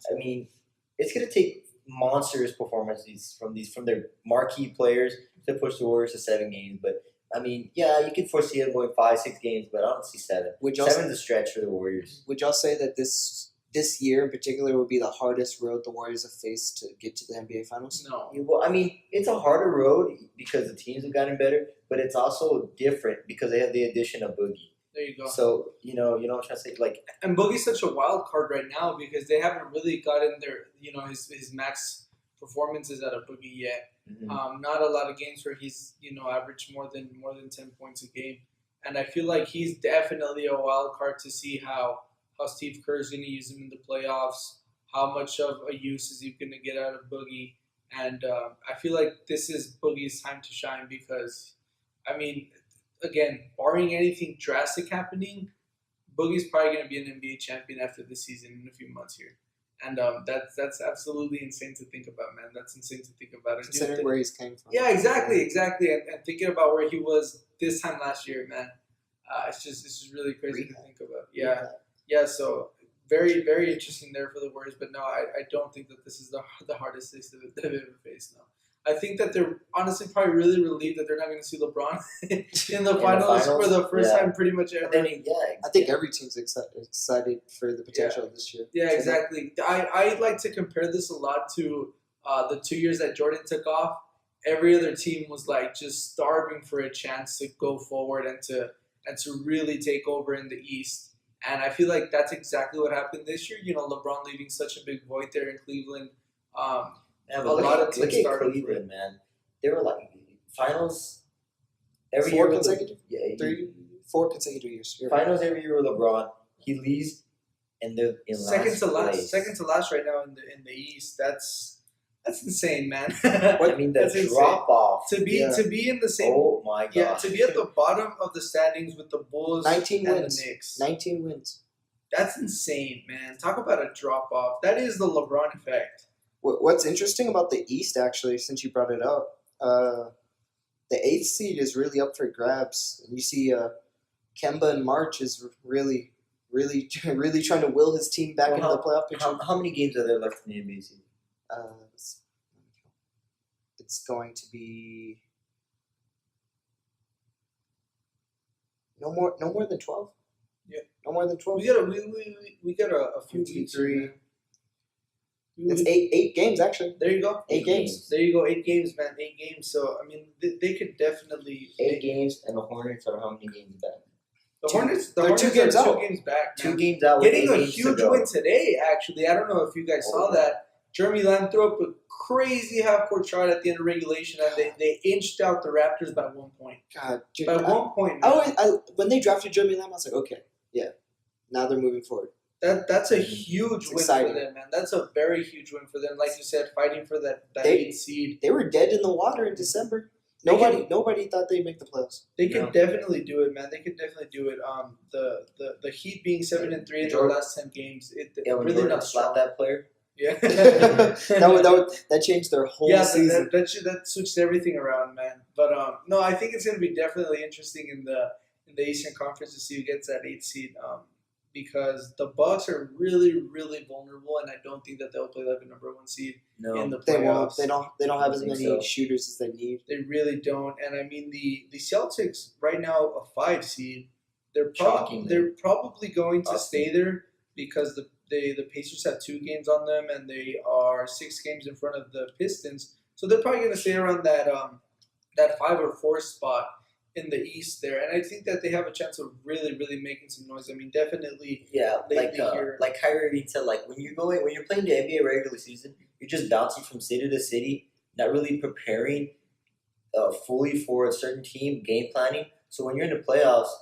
It's going to take monstrous performances from their marquee players to push the Warriors to 7 games. But I mean, yeah, you could foresee them going 5, 6 games, but I don't see 7. Would y'all Seven's a stretch for the Warriors. Would y'all say that this year in particular would be the hardest road the Warriors have faced to get to the NBA Finals? No. Well, I mean, it's a harder road because the teams have gotten better, but it's also different because they have the addition of Boogie. There you go. So you know what I'm trying to say. Like, And Boogie's such a wild card right now because they haven't really gotten their his max performances out of Boogie yet. Not a lot of games where he's averaged more than 10 points a game, and I feel like he's definitely a wild card to see how Steve Kerr is going to use him in the playoffs. How much of a use is he going to get out of Boogie? And I feel like this is Boogie's time to shine because, I mean, again, barring anything drastic happening, Boogie's probably going to be an NBA champion after this season in a few months here. And that's absolutely insane to think about, man. That's insane to think about. Considering where he's came from. Yeah, exactly. And thinking about where he was this time last year, man. It's just really crazy to think about. Yeah. So very, very interesting there for the Warriors. But no, I don't think that this is the hardest thing they've ever faced. No. I think that they're honestly probably really relieved that they're not going to see LeBron in the finals for the first time pretty much ever. I think every team's excited for the potential of this year. Yeah, exactly. I like to compare this a lot to the 2 years that Jordan took off. Every other team was like just starving for a chance to go forward and to really take over in the East. And I feel like that's exactly what happened this year. LeBron leaving such a big void there in Cleveland. Yeah, but look at Cleveland, man. They were like finals every Four year. consecutive? 4 consecutive years. Finals every year with LeBron. He leaves, and they're in second to last right now in the East. That's insane, man. I mean, the drop off to be in the same. Oh my god! Yeah, to be at the bottom of the standings with the Bulls 19 and wins. the Knicks. 19 wins. That's insane, man. Talk about a drop off. That is the LeBron effect. What's interesting about the East, actually, since you brought it up, the 8th seed is really up for grabs. And you see Kemba in March is really trying to will his team back into the playoff picture. How many games are there left in the NBA season? It's going to be no more than 12. Yeah, no more than 12. We got a few weeks. 3. It's 8 games actually. There you go. 8 games. There you go. 8 games, man. 8 games. So I mean, they could definitely 8 games, and the Hornets are how many games back? The Hornets they're are 2 games out. 2 games back. Man. 2 games out. With Getting 8 a games huge to go. win today. Actually, I don't know if you guys saw that. Jeremy Lamb threw up a crazy half-court shot at the end of regulation, and they inched out the Raptors by 1 point. God, dude, By 1 point. Man. When they drafted Jeremy Lamb, I was like, okay, yeah, now they're moving forward. That's a huge win exciting. for them, man. That's a very huge win for them. Like you said, fighting for that 8th seed. They were dead in the water in December. Nobody thought they'd make the playoffs. They could definitely do it, man. They could definitely do it. The Heat being 7-3 in their last 10 games, it when really Jordan not slapped that player. Yeah, that changed their whole season. That switched everything around, man. But no, I think it's going to be definitely interesting in the Eastern Conference to see who gets that 8th seed. Because the Bucks are really, really vulnerable, and I don't think that they'll play like a number 1 seed in the playoffs. They don't have as many so. shooters as they need. They really don't. And I mean, the Celtics right now a 5 seed. They're probably going to stay there because the Pacers have 2 games on them, and they are 6 games in front of the Pistons. So they're probably going to stay around that 5 or 4 spot in the East there, and I think that they have a chance of really, really making some noise. I mean, definitely. Yeah, like Kyrie said, like when you're playing the NBA regular season, you're just bouncing from city to city, not really preparing fully for a certain team, game planning. So when you're in the playoffs,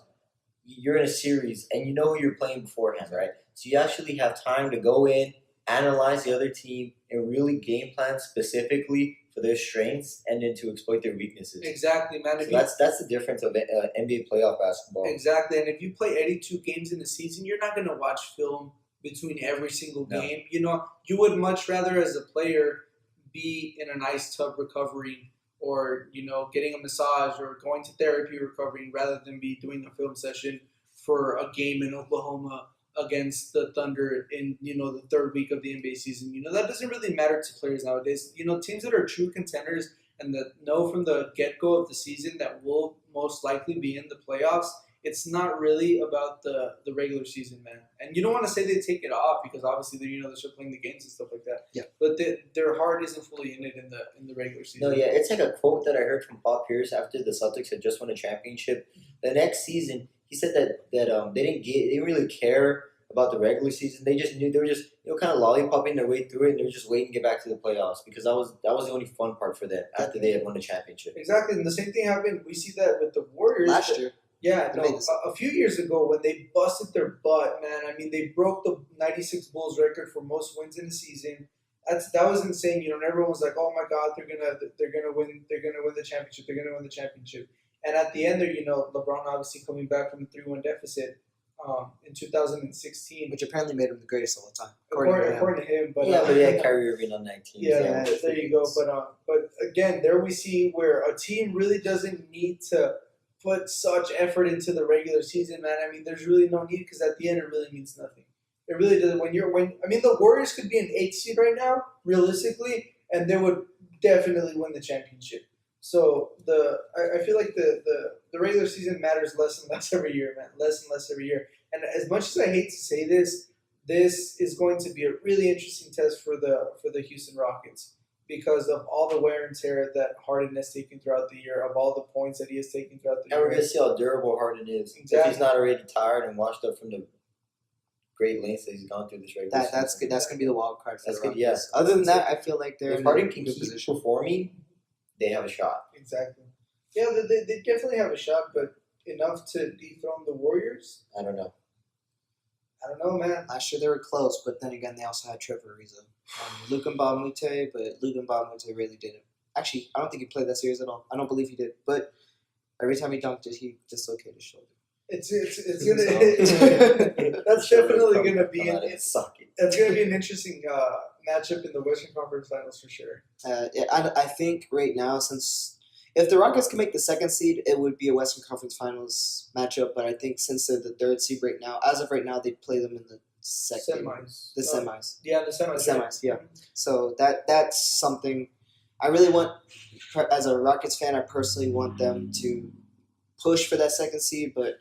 you're in a series, and you know who you're playing beforehand, right? So you actually have time to go in, analyze the other team, and really game plan specifically for their strengths and then to exploit their weaknesses. Exactly, man. So that's the difference of NBA playoff basketball. Exactly, and if you play 82 games in a season, you're not going to watch film between every single game. You would much rather, as a player, be in an ice tub recovering or, getting a massage or going to therapy recovering rather than be doing a film session for a game in Oklahoma against the Thunder in the third week of the NBA season. That doesn't really matter to players nowadays. Teams that are true contenders and that know from the get-go of the season that will most likely be in the playoffs. It's not really about the regular season, man. And you don't want to say they take it off because obviously they're still playing the games and stuff like that. Yeah. But their heart isn't fully in it in the regular season. No, yeah, it's like a quote that I heard from Paul Pierce after the Celtics had just won a championship. The next season, he said that they didn't really care about the regular season. They just knew they were just kind of lollipopping their way through it, and they were just waiting to get back to the playoffs because that was the only fun part for them after they had won the championship. Exactly, and the same thing happened. We see that with the Warriors last year. Yeah, a few years ago when they busted their butt, man. I mean, they broke the '96 Bulls record for most wins in a season. That was insane. And everyone was like, "Oh my God, they're gonna win the championship. They're gonna win the championship." And at the end, there, LeBron obviously coming back from a 3-1 deficit in 2016, Which apparently made him the greatest of all time. according to him. But he had Kyrie Irving on 19. yeah, there you go. But again, there we see where a team really doesn't need to put such effort into the regular season, man. I mean, there's really no need because at the end, it really means nothing. It really doesn't. The Warriors could be an 8th seed right now, realistically, and they would definitely win the championship. So I feel like the regular season matters less and less every year, man. Less and less every year. And as much as I hate to say this is going to be a really interesting test for the Houston Rockets because of all the wear and tear that Harden has taken throughout the year, of all the points that he has taken throughout the year. And we're going to see how durable Harden is. Exactly. If he's not already tired and washed up from the great lengths that he's gone through this regular season. That's good. That's going to be the wild card for That's the good, Rockets. yeah. Other than that, I feel like they're if in Harden a can good keep position. performing, they have a shot. Exactly. Yeah, they definitely have a shot, but enough to dethrone the Warriors? I don't know. I don't know, man. Last year they were close, but then again, they also had Trevor Ariza. Luka Mbamute, but Luka Mbamute really didn't. Actually, I don't think he played that series at all. I don't believe he did. But every time he dunked it, he dislocated his shoulder. It's gonna that's definitely gonna be an interesting matchup in the Western Conference Finals for sure. I think right now, since if the Rockets can make the 2nd seed, it would be a Western Conference Finals matchup. But I think since they're the 3rd seed right now, as of right now, they'd play them in the Semis. semis. Yeah, the semis. The semis, yeah. So that's something I really want. As a Rockets fan, I personally want them to push for that 2nd seed. But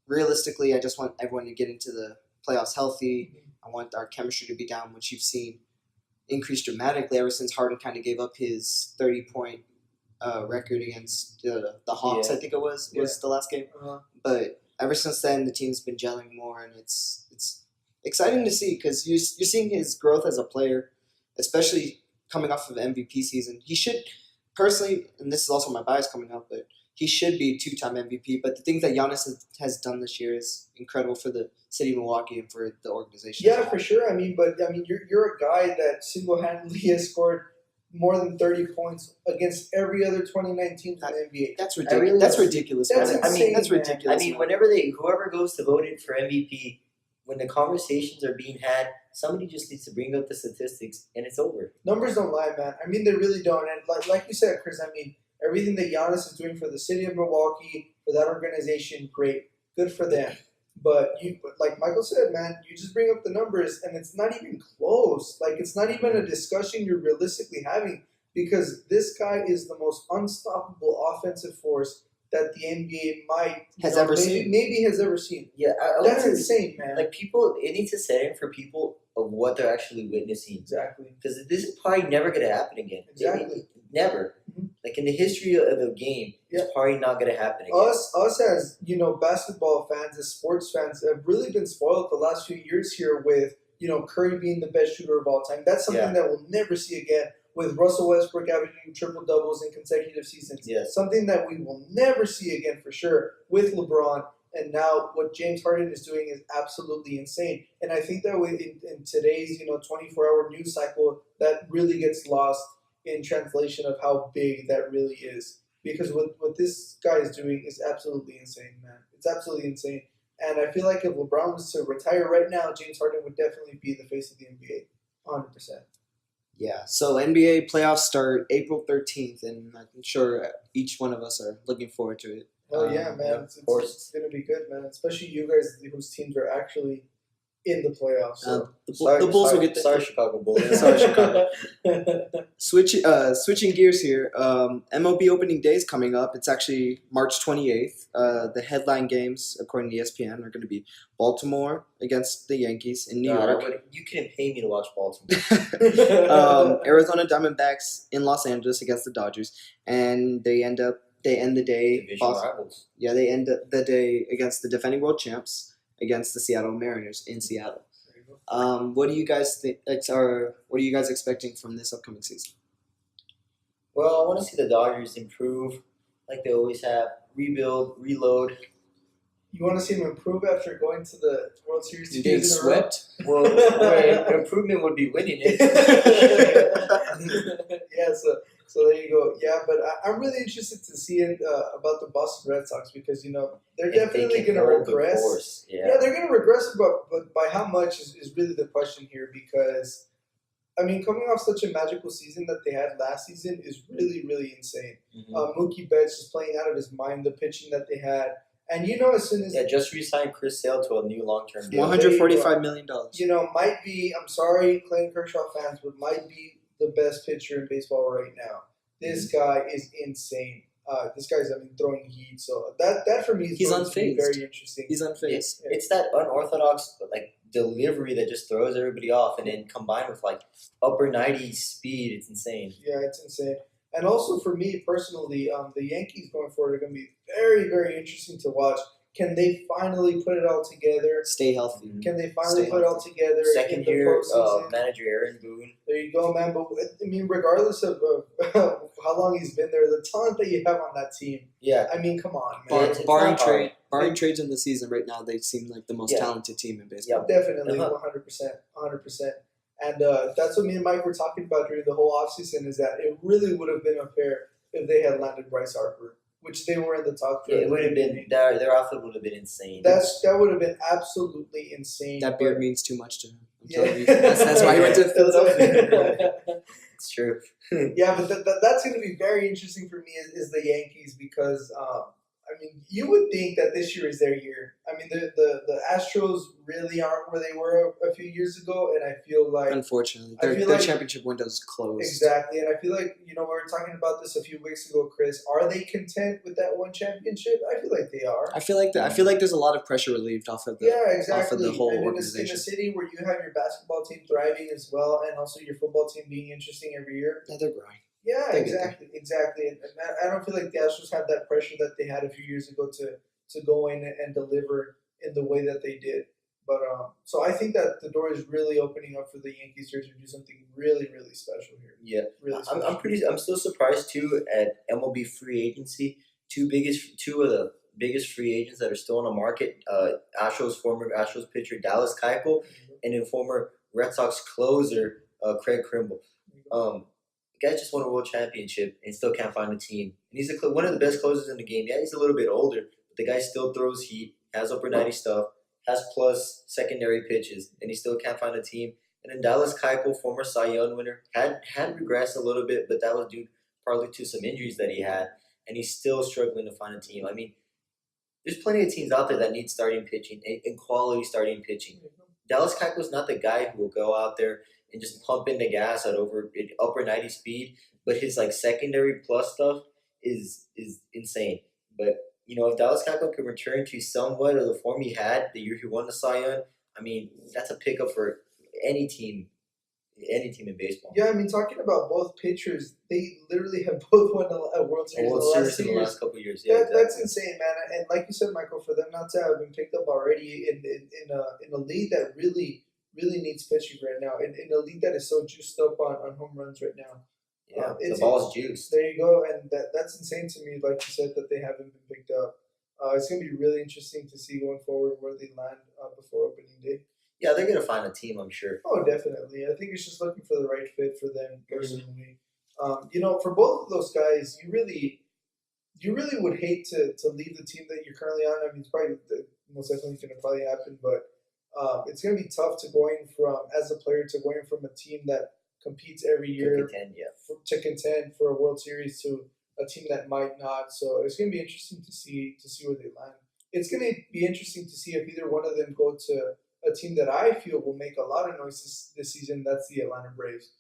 realistically, I just want everyone to get into the playoffs healthy. I want our chemistry to be down, which you've seen increase dramatically ever since Harden kind of gave up his 30-point record against the Hawks. Yeah. I think it was the last game. Uh-huh. But ever since then, the team's been gelling more, and it's exciting to see because you're seeing his growth as a player, especially coming off of the MVP season. He should personally, and this is also my bias coming up, but he should be 2-time MVP. But the things that Giannis has done this year is incredible for the city of Milwaukee and for the organization. Yeah, for sure. You're a guy that single-handedly has scored more than 30 points against every other 29 teams in the NBA. That's ridiculous. That's ridiculous. That's man. insane, that's man. ridiculous. Whenever whoever goes to vote for MVP, when the conversations are being had, somebody just needs to bring up the statistics, and it's over. Numbers don't lie, man. They really don't. And like you said, Chris, everything that Giannis is doing for the city of Milwaukee, for that organization, great. Good for them. But like Michael said, man, you just bring up the numbers, and it's not even close. Like, it's not even a discussion you're realistically having because this guy is the most unstoppable offensive force that the NBA has ever seen. Yeah, that's insane, man. Like it needs to set in for people of what they're actually witnessing. Exactly. Because this is probably never going to happen again. Exactly. Never. Mm-hmm. Like in the history of the game, it's probably not going to happen again. Us as basketball fans, as sports fans, have really been spoiled the last few years here with Curry being the best shooter of all time. That's something that we'll never see again. With Russell Westbrook averaging triple doubles in consecutive seasons. Yes. Something that we will never see again for sure with LeBron. And now what James Harden is doing is absolutely insane. And I think that in today's 24-hour news cycle, that really gets lost in translation of how big that really is. Because what this guy is doing is absolutely insane, man. It's absolutely insane. And I feel like if LeBron was to retire right now, James Harden would definitely be the face of the NBA, 100%. Yeah, so NBA playoffs start April 13th, and I'm sure each one of us are looking forward to it. Oh yeah, man! Yeah, It's, of course. it's gonna be good, man. Especially you guys whose teams are actually in the playoffs. So. The Bulls will get there. Sorry, Chicago Bulls. Sorry, Chicago. Switching gears here. MLB opening day is coming up. It's actually March 28th. The headline games, according to ESPN, are going to be Baltimore against the Yankees in New York. You couldn't pay me to watch Baltimore. Arizona Diamondbacks in Los Angeles against the Dodgers, and they end the day. Division rivals. Yeah, they end the day against the defending world champs against the Seattle Mariners in Seattle. What do you guys think? What are you guys expecting from this upcoming season? Well, I want to see the Dodgers improve, like they always have. Rebuild, reload. You want to see them improve after going to the World Series 2 Getting years in a row? swept? Well, improvement would be winning it. Yeah, so there you go. Yeah, but I'm really interested to see it about the Boston Red Sox because they're If they definitely can going to hold the regress. course, Yeah, they're going to regress, but by how much is really the question here because. I mean, coming off such a magical season that they had last season is really, really insane. Mm-hmm. Mookie Betts is playing out of his mind, the pitching that they had. And as soon as... Yeah, just re-signed Chris Sale to a new long-term deal. $145 million. Might be, I'm sorry, Clayton Kershaw fans, but might be the best pitcher in baseball right now. This guy is insane. This guy's, throwing heat. So that for me is going to be very interesting. He's unfazed. It's that unorthodox, delivery that just throws everybody off, and then combined with upper 90s speed, it's insane. Yeah, it's insane. And also for me personally, the Yankees going forward are going to be very, very interesting to watch. Can they finally put it all together? Stay healthy. Can they finally put it all together? Second year manager Aaron Boone. There you go, man. But regardless of how long he's been there, the talent that you have on that team. Yeah. Come on, man. Barring trades in the season right now, they seem like the most talented team in baseball. Yeah, definitely, 100%. And that's what me and Mike were talking about during the whole offseason is that it really would have been unfair if they had landed Bryce Harper, which they were in the top three. Yeah, it would have been their outfit would have been insane. That would have been absolutely insane. That beard means too much to him. Yeah. That's why he went to Philadelphia. It's true. Yeah, but that's going to be very interesting for me is the Yankees because you would think that this year is their year. The Astros really aren't where they were a few years ago, and I feel like unfortunately their championship window is closed. Exactly, and I feel like we were talking about this a few weeks ago, Chris. Are they content with that one championship? I feel like they are. I feel like there's a lot of pressure relieved off of the off of the whole organization. In a city where you have your basketball team thriving as well, and also your football team being interesting every year. Yeah, they're growing. Yeah, exactly. And I don't feel like the Astros have that pressure that they had a few years ago to go in and deliver in the way that they did. But so I think that the door is really opening up for the Yankees here to do something really, really special here. Yeah, really special. I'm still surprised too at MLB free agency. Two of the biggest free agents that are still on the market. Former Astros pitcher Dallas Keuchel, and then former Red Sox closer Craig Kimbrel. The guy just won a world championship and still can't find a team. And he's one of the best closers in the game. Yeah, he's a little bit older, but the guy still throws heat, has upper 90 stuff, has plus secondary pitches, and he still can't find a team. And then Dallas Keuchel, former Cy Young winner, had regressed a little bit, but that was due partly to some injuries that he had, and he's still struggling to find a team. There's plenty of teams out there that need starting pitching and quality starting pitching. Dallas Keuchel's not the guy who will go out there and just pump in the gas at upper 90 speed, but his secondary plus stuff is insane. But if Dallas Keuchel can return to somewhat of the form he had the year he won the Cy Young, that's a pickup for any team in baseball. Yeah, talking about both pitchers, they literally have both won a World Series in the last couple of years. Yeah, exactly. That's insane, man. And like you said, Michael, for them not to have been picked up already in a league that really needs pitching right now, in a league that is so juiced up on home runs right now. Yeah, the ball's juiced. There you go, and that's insane to me, like you said, that they haven't been picked up. It's going to be really interesting to see going forward where they land before opening day. Yeah, they're going to find a team, I'm sure. Oh, definitely. I think it's just looking for the right fit for them personally. For both of those guys, you really would hate to leave the team that you're currently on. It's probably most definitely going to probably happen, but it's going to be tough as a player to going from a team that competes every year to contend for for a World Series to a team that might not. So it's going to be interesting to see where they land. It's going to be interesting to see if either one of them go to a team that I feel will make a lot of noise this season. That's the Atlanta Braves.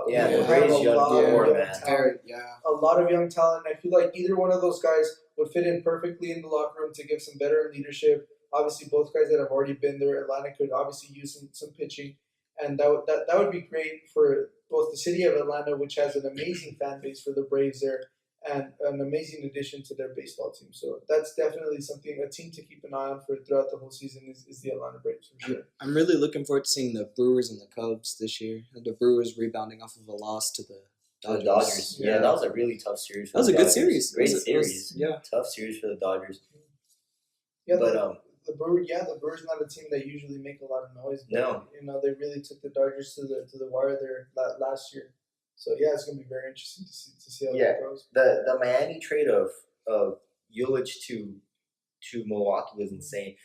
Yeah, They the have Braves a young lot of core, young man. talent. A lot of young talent. I feel like either one of those guys would fit in perfectly in the locker room to give some veteran leadership. Obviously, both guys that have already been there. Atlanta could obviously use some pitching, and that would be great for both the city of Atlanta, which has an amazing fan base for the Braves there, and an amazing addition to their baseball team. So that's definitely something, a team to keep an eye on for throughout the whole season is the Atlanta Braves for sure. I'm really looking forward to seeing the Brewers and the Cubs this year. The Brewers rebounding off of a loss to the The Dodgers. Dodgers. Yeah, that was a really tough series. That was for a the good Dodgers. series. Great It was- series. yeah. Tough series for the Dodgers. Yeah, But the Brewers not a team that usually make a lot of noise, but No. they really took the Dodgers to the wire there last year. So yeah, it's gonna be very interesting to see how that goes. the Miami trade of Yelich to Milwaukee was insane.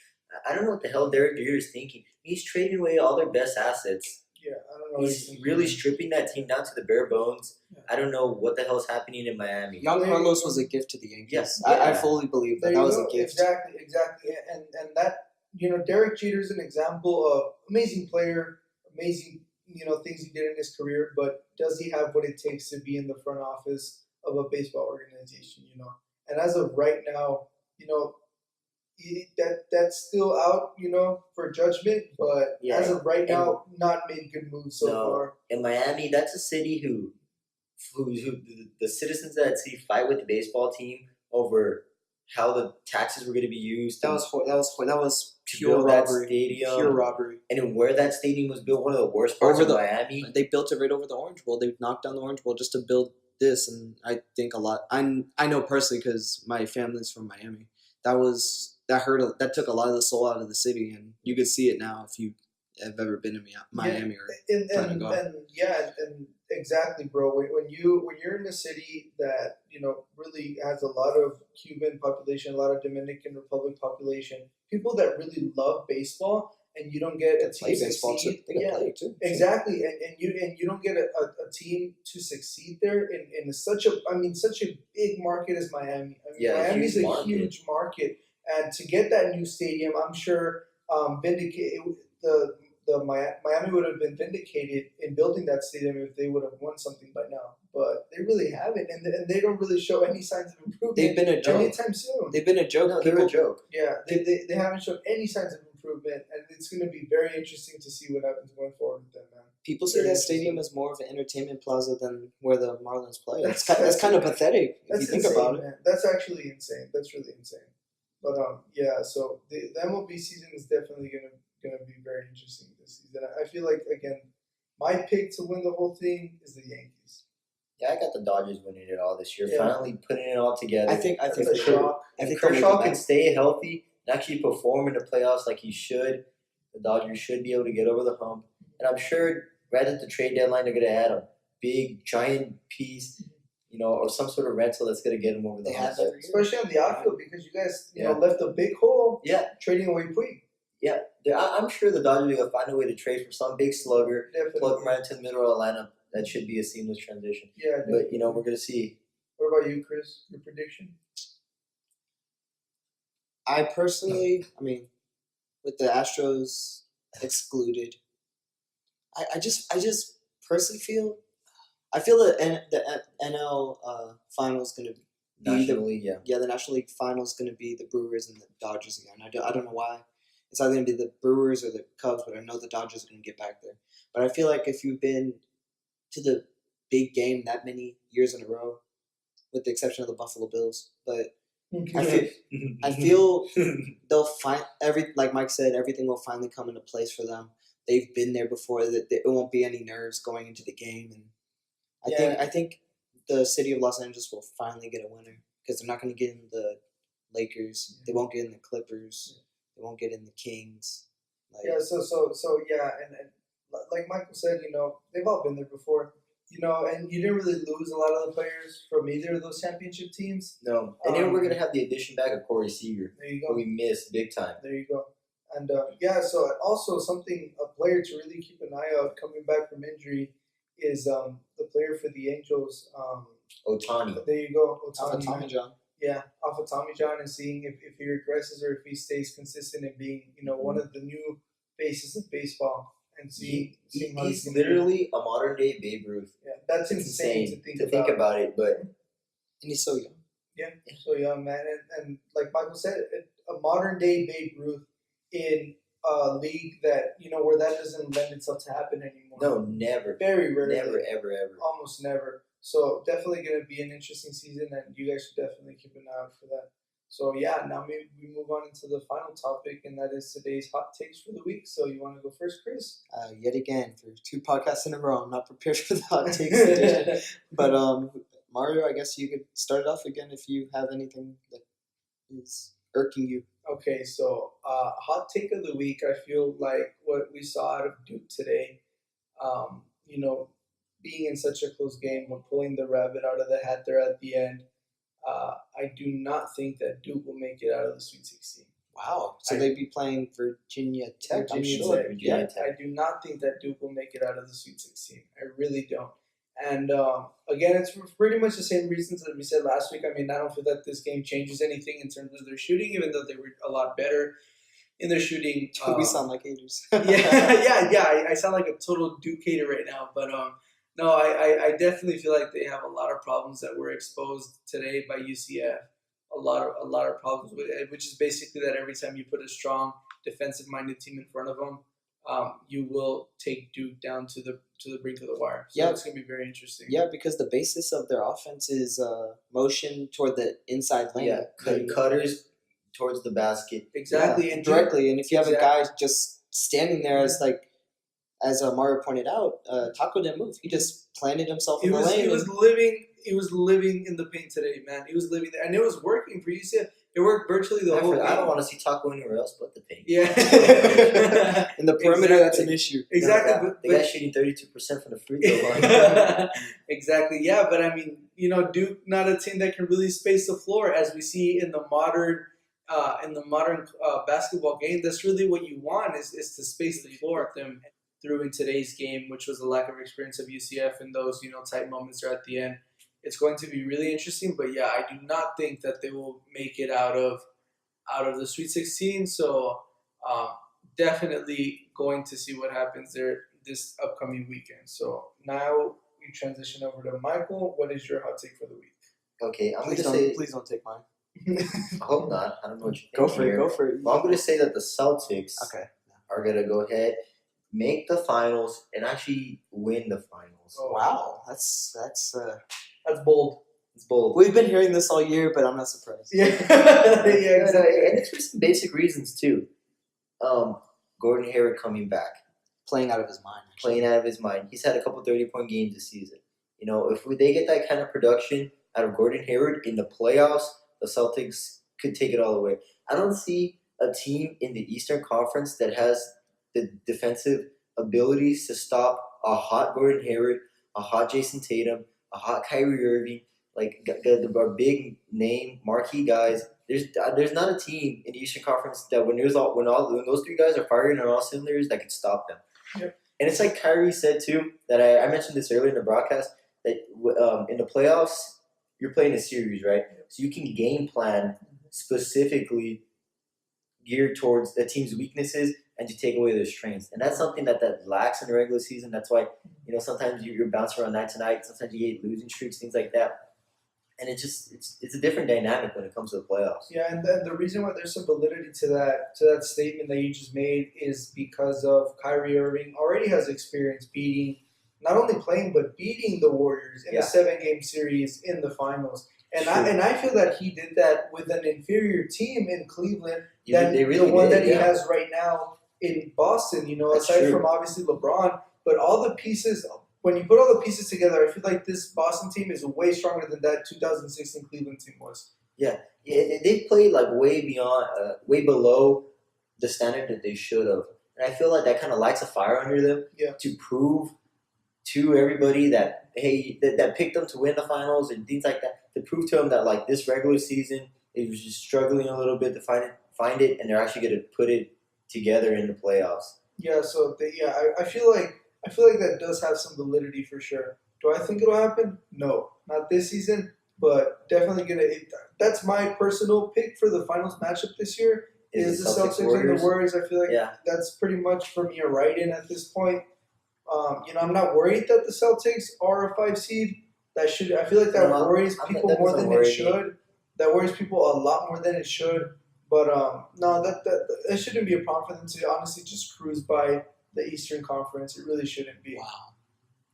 I don't know what the hell Derek Jeter is thinking. He's trading away all their best assets. Yeah, I don't know. what He's thinking. really stripping that team down to the bare bones. Yeah. I don't know what the hell's happening in Miami. Young Carlos was a gift to the Yankees. Yes. I Yeah. fully believe that. There That you was go. a gift. Exactly, and that Derek Jeter's an example of amazing player, amazing things he did in his career, but does he have what it takes to be in the front office of a baseball organization? And as of right now, that's still out, for judgment. But Yeah, as of right now, not made good moves so far. In Miami, that's a city who the citizens of that city fight with the baseball team over how the taxes were going to be used. That was to pure build that robbery. stadium. Pure robbery. And in where that stadium was built, one of the worst parts Over of the- Miami. They built it right over the Orange Bowl. They knocked down the Orange Bowl just to build this, and I think a lot. I know personally because my family's from Miami. That took a lot of the soul out of the city, and you could see it now if you have ever been to Miami or plan to go. And exactly, bro. When you're in a city that really has a lot of Cuban population, a lot of Dominican Republic population, people that really love baseball, and you don't get a team Play baseball too. succeed. They can play it too. Exactly, and you don't get a team to succeed there in such a big market as Miami. Miami's huge a market. huge market, and to get that new stadium, I'm sure Miami would have been vindicated in building that stadium if they would have won something by now. But they really haven't, and they don't really show any signs of improvement. They've been a joke. anytime soon. They've been a joke. No, they're a joke. Yeah, they haven't shown any signs of improvement, and it's going to be very interesting to see what happens going forward with them, man. People say Very that stadium interesting. is more of an entertainment plaza than where the Marlins play. That's That's kind of pathetic if you That's think insane, about it. man. That's actually insane. That's really insane. But so the MLB season is definitely gonna be very interesting this season. I feel like, again, my pick to win the whole thing is the Yankees. Yeah, I got the Dodgers winning it all this year. Yeah. Finally putting it all together. I think That's a they're- shock. I think if they'll make Kershaw it can back. stay healthy and actually perform in the playoffs like he should, the Dodgers should be able to get over the hump. And I'm sure right at the trade deadline, they're going to add a big, giant piece, or some sort of rental that's going to get them over the They hump. have every year. Especially on the outfield, because you guys Yeah. left a big hole Yeah, trading away Puig. I'm sure the Dodgers are going to find a way to trade for some big slugger, Definitely. plug him right into the middle of the lineup. That should be a seamless transition. Yeah, But, definitely. we're going to see. What about you, Chris? Your prediction? I personally, with the Astros excluded, I just personally feel the NL finals going to be National League, yeah. the National League finals going to be the Brewers and the Dodgers again. I don't know why. It's either going to be the Brewers or the Cubs, but I know the Dodgers are going to get back there. But I feel like if you've been to the big game that many years in a row, with the exception of the Buffalo Bills, but I feel they'll find like Mike said, everything will finally come into place for them. They've been there before. That it won't be any nerves going into the game, and I think the city of Los Angeles will finally get a winner because they're not going to get in the Lakers. They won't get in the Clippers. They won't get in the Kings. Yeah, so and like Michael said, they've all been there before, and you didn't really lose a lot of the players from either of those championship teams. No. And then we're going to have the addition back of Corey Seager, There you who go. we missed big time. There you go. And so also a player to really keep an eye out coming back from injury is the player for the Angels, Otani. There you go, Off of Otani. Tommy John. Yeah, off of Tommy John, and seeing if he regresses or if he stays consistent in being, one of the new faces of baseball, and seeing how He's gonna be. literally a modern day Babe Ruth. Yeah, that's It's insane to think about. it, but And he's so young. Yeah, so young, man, and like Michael said, a modern day Babe Ruth in a league that where that doesn't lend itself to happen anymore. no, never, Very rarely, never, ever, ever. almost never. So definitely going to be an interesting season, and you guys should definitely keep an eye out for that. So yeah, now maybe we move on into the final topic, and that is today's hot takes for the week. So you want to go first, Chris? Yet again, for 2 podcasts in a row, I'm not prepared for the hot takes edition. But Mario, I guess you could start it off again if you have anything that is irking you. Okay, so hot take of the week. I feel like what we saw out of Duke today, being in such a close game, when pulling the rabbit out of the hat there at the end, I do not think that Duke will make it out of the Sweet 16. Wow. So they'd be playing Virginia Tech, I'm Virginia sure. Tech, Virginia Tech. I do not think that Duke will make it out of the Sweet 16. I really don't. And again, it's for pretty much the same reasons that we said last week. I mean, I don't feel that this game changes anything in terms of their shooting, even though they were a lot better in their shooting. We sound like haters. yeah. I sound like a total Duke hater right now, but no, I definitely feel like they have a lot of problems that were exposed today by UCF. A lot of problems with it, which is basically that every time you put a strong defensive-minded team in front of them, you will take Duke down to the brink of the wire. So it's gonna be very interesting. Yeah, because the basis of their offense is motion toward the inside lane. Yeah, cutters towards the basket. Exactly, Yeah, and directly. And if you have a Exactly. guy just standing there as Mario pointed out, Taco didn't move. He just planted himself in the lane. He was living in the paint today, man. He was living there, and it was working for UCF. It worked virtually the whole game. I don't want to see Taco anywhere else but the paint. Yeah. In the perimeter, that's an issue. Exactly. The guy's shooting 32% from the free throw line. Exactly. Yeah, but I mean, Duke not a team that can really space the floor, as we see in the modern basketball game. That's really what you want is to space the floor at them through in today's game, which was a lack of experience of UCF in those tight moments or at the end. It's going to be really interesting, but yeah, I do not think that they will make it out of the Sweet 16. So definitely going to see what happens there this upcoming weekend. So now we transition over to Michael. What is your hot take for the week? Okay, Please don't take mine. I hope not. I don't know what you think. Go for it. Well, I'm going to say that the Celtics Okay. are going to go ahead, make the finals, and actually win the finals. Oh. Wow, that's That's bold. It's bold. We've been hearing this all year, but I'm not surprised. Yeah, exactly. And it's for some basic reasons, too. Gordon Hayward coming back. Playing out of his mind. Actually. Playing out of his mind. He's had a couple 30-point games this season. If they get that kind of production out of Gordon Hayward in the playoffs, the Celtics could take it all away. I don't see a team in the Eastern Conference that has the defensive abilities to stop a hot Gordon Hayward, a hot Jason Tatum, a hot Kyrie Irving, like the big name marquee guys. There's not a team in the Eastern Conference that when those 3 guys are firing on all cylinders that could stop them. Yep. And it's like Kyrie said too, that I mentioned this earlier in the broadcast, that in the playoffs you're playing a series, right? So you can game plan specifically geared towards the team's weaknesses and to take away their strengths. And that's something that lacks in the regular season. That's why, sometimes you're bouncing around night to night. Sometimes you get losing streaks, things like that. And it's a different dynamic when it comes to the playoffs. Yeah, and the reason why there's some validity to that statement that you just made is because of Kyrie Irving already has experience not only playing but beating the Warriors in a 7-game series in the finals. And I feel that he did that with an inferior team in Cleveland than the one that he has right now in Boston. Aside from obviously LeBron, but all the pieces. When you put all the pieces together, I feel like this Boston team is way stronger than that 2016 Cleveland team was. Yeah, they played like way below the standard that they should have, and I feel like that kind of lights a fire under them to prove to everybody that that picked them to win the finals and things like that, to prove to them that like this regular season it was just struggling a little bit to find it, and they're actually going to put it together in the playoffs. Yeah, so I feel like that does have some validity for sure. Do I think it'll happen? No. not this season, but definitely gonna. That's my personal pick for the finals matchup this year. Is the Celtics and the Warriors? I feel like that's pretty much for me a write-in at this point. I'm not worried that the Celtics are a 5 seed. I feel like that worries people more than it should. That worries people a lot more than it should. But no, that shouldn't be a problem for them to honestly just cruise by the Eastern Conference. It really shouldn't be. Wow.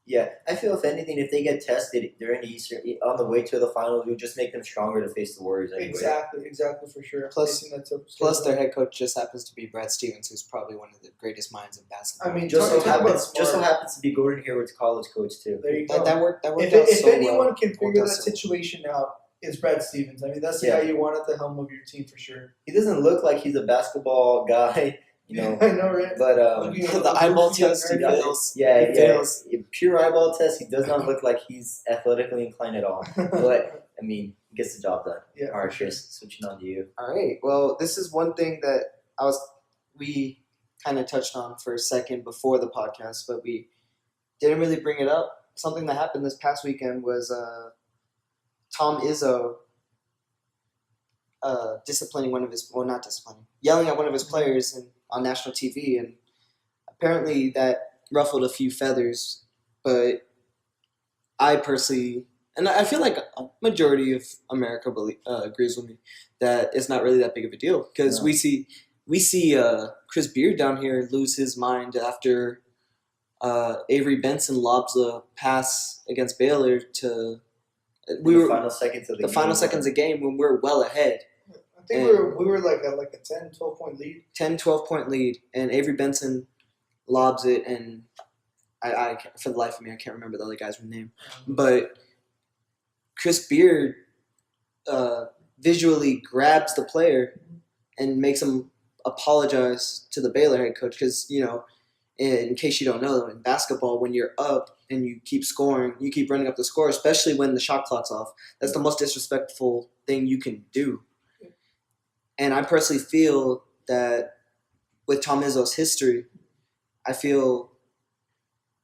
Yeah, I feel if anything, if they get tested during the Eastern on the way to the finals, it would just make them stronger to face the Warriors anyway. Exactly for sure. Plus, their head coach just happens to be Brad Stevens, who's probably one of the greatest minds in basketball. I mean, just so happens to be Gordon Hayward's college coach too. There you go. That worked. If anyone can figure that situation out, it's Brad Stevens. I mean, that's the guy you want at the helm of your team for sure. He doesn't look like he's a basketball guy. I know, right? But the eyeball test, he fails. Yeah. Pure eyeball test. He does not look like he's athletically inclined at all. But I mean, he gets the job done. Yeah. All right, Chris, switching on to you. All right. Well, this is one thing that we kind of touched on for a second before the podcast, but we didn't really bring it up. Something that happened this past weekend was Tom Izzo yelling at one of his players on national TV, and apparently that ruffled a few feathers. But I personally, and I feel like a majority of America agrees with me that it's not really that big of a deal because we see Chris Beard down here lose his mind after Avery Benson lobs a pass against Baylor to the final seconds of the game when we're well ahead. I think we were like at like a 10, 12 point lead. 10, 12 point lead, and Avery Benson lobs it, and I for the life of me I can't remember the other guy's name, but Chris Beard visually grabs the player and makes him apologize to the Baylor head coach because in case you don't know, in basketball, when you're up and you keep scoring, you keep running up the score, especially when the shot clock's off. That's the most disrespectful thing you can do. And I personally feel that with Tom Izzo's history, I feel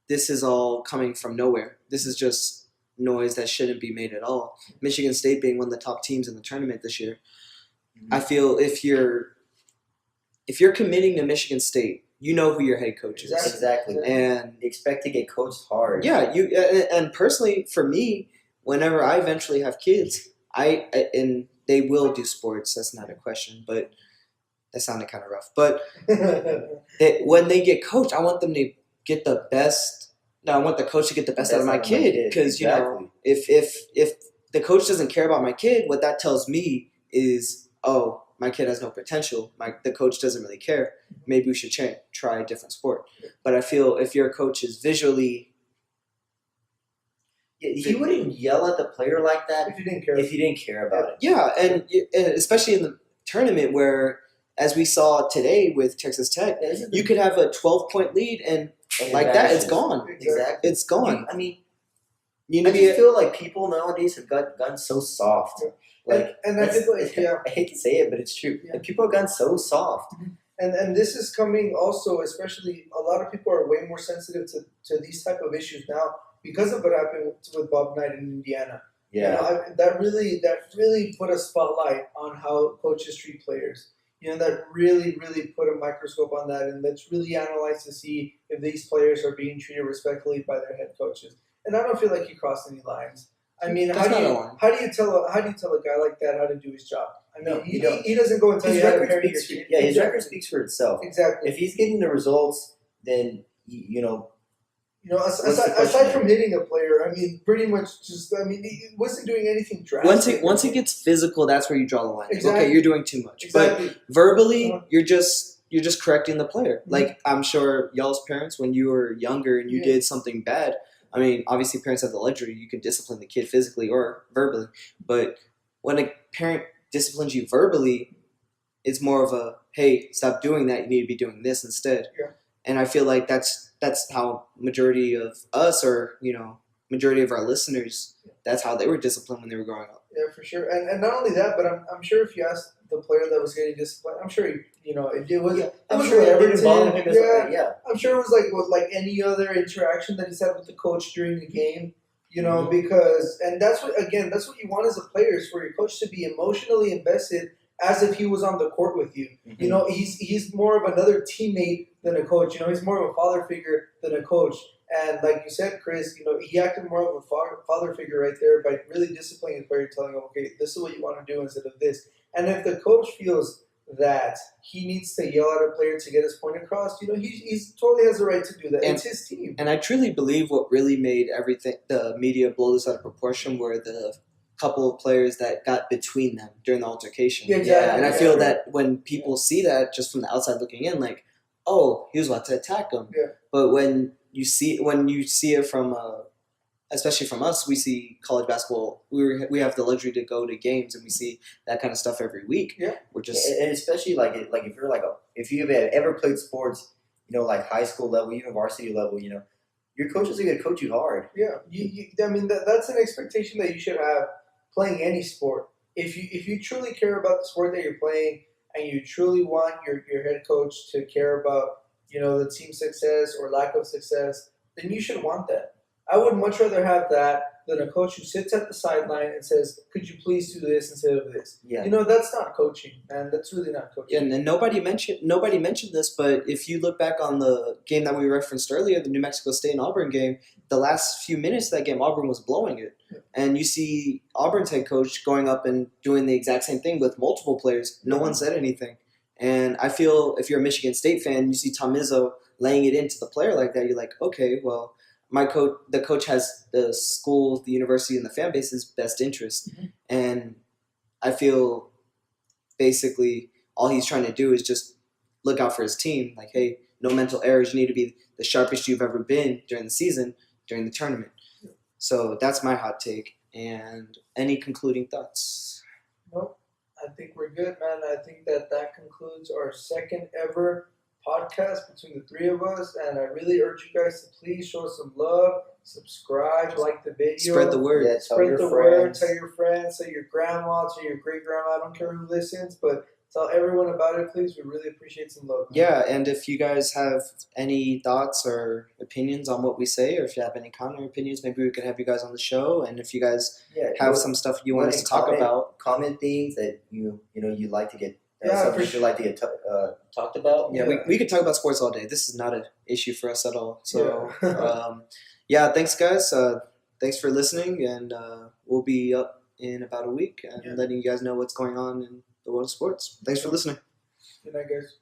this is all coming from nowhere. This is just noise that shouldn't be made at all. Michigan State being one of the top teams in the tournament this year, I feel if you're committing to Michigan State, you know who your head coach is. Exactly. And expect to get coached hard. Yeah, and personally, for me, whenever I eventually have kids, and they will do sports. That's not a question, but that sounded kind of rough. But when they get coached, I want them to get the best. No, I want the coach to get the best out of my kid because if the coach doesn't care about my kid, what that tells me is, oh, my kid has no potential. The coach doesn't really care. Maybe we should try a different sport. But I feel if your coach is visually... He wouldn't yell at the player like that if he didn't care about it. Yeah, and especially in the tournament where, as we saw today with Texas Tech, you could have a 12-point lead and like that, it's gone. Exactly. It's gone. I just feel like people nowadays have gotten so soft. I hate to say it, but it's true. Yeah. Like, people have gotten so soft. And this is coming also, especially a lot of people are way more sensitive to these type of issues now because of what happened with Bob Knight in Indiana. Yeah. That really put a spotlight on how coaches treat players. That really, really put a microscope on that, and let's really analyze to see if these players are being treated respectfully by their head coaches. And I don't feel like he crossed any lines. I mean, how do you tell a guy like that how to do his job? I mean, he doesn't go and tell you how to parry your kid. Yeah, his record speaks for itself. Exactly. If he's getting the results, then aside from hitting a player, I mean, pretty much he wasn't doing anything drastic. Once he gets physical, that's where you draw the line. Exactly. Okay, you're doing too much. Exactly. But verbally, you're just correcting the player. Mm-hmm. Like, I'm sure y'all's parents, when you were younger and you did something bad, I mean, obviously parents have the luxury. You can discipline the kid physically or verbally. But when a parent disciplines you verbally, it's more of a, hey, stop doing that. You need to be doing this instead. Yeah. And I feel like that's how majority of us, or majority of our listeners, that's how they were disciplined when they were growing up. Yeah, for sure. And not only that, but I'm sure if you asked the player that was getting disciplined, I'm sure it was. Yeah, I'm sure Everton. Yeah. I'm sure it was like any other interaction that he's had with the coach during the game. because that's what you want as a player, is for your coach to be emotionally invested as if he was on the court with you. Mhm. He's more of another teammate than a coach. He's more of a father figure than a coach. And like you said, Chris, he acted more of a father figure right there by really disciplining his player, telling him, okay, this is what you want to do instead of this. And if the coach feels that he needs to yell at a player to get his point across, he's totally has the right to do that. It's his team. And I truly believe what really made the media blow this out of proportion were the couple of players that got between them during the altercation. Yeah, exactly. And I feel that when people see that just from the outside looking in, like, oh, he was about to attack him. Yeah. But when you see it from especially from us, we see college basketball. We have the luxury to go to games and we see that kind of stuff every week. Yeah. We're just And especially if you've ever played sports, like high school level, even varsity level, your coaches are going to coach you hard. Yeah, that's an expectation that you should have playing any sport. If you truly care about the sport that you're playing, and you truly want your head coach to care about the team's success or lack of success, then you should want that. I would much rather have that than a coach who sits at the sideline and says, "Could you please do this instead of this?" Yeah. That's not coaching, man. That's really not coaching. and nobody mentioned this, but if you look back on the game that we referenced earlier, the New Mexico State and Auburn game, the last few minutes of that game, Auburn was blowing it. Yeah. And you see Auburn's head coach going up and doing the exact same thing with multiple players. No one said anything. And I feel if you're a Michigan State fan, you see Tom Izzo laying it into the player like that, you're like, okay, well, the coach has the school, the university, and the fan base's best interest. Mm-hmm. And I feel basically all he's trying to do is just look out for his team. Like, hey, no mental errors. You need to be the sharpest you've ever been during the season, during the tournament. So that's my hot take. And any concluding thoughts? Nope. I think we're good, man. I think that concludes our second ever podcast between the three of us. And I really urge you guys to please show us some love, subscribe, like the video. Spread the word. Yeah, Spread the word. Tell your friends, tell your grandma, tell your great grandma. I don't care who listens, but tell everyone about it, please. We really appreciate some love. Yeah, and if you guys have any thoughts or opinions on what we say, or if you have any counter opinions, maybe we could have you guys on the show. And if you guys have some stuff you want us to talk about, comment things that you'd like to get. Subjects you'd like to get talked about. yeah, we could talk about sports all day. This is not an issue for us at all. So, Yeah. Thanks, guys. Thanks for listening, and we'll be up in about a week and letting you guys know what's going on in the world of sports. Thanks for listening. Good night, guys.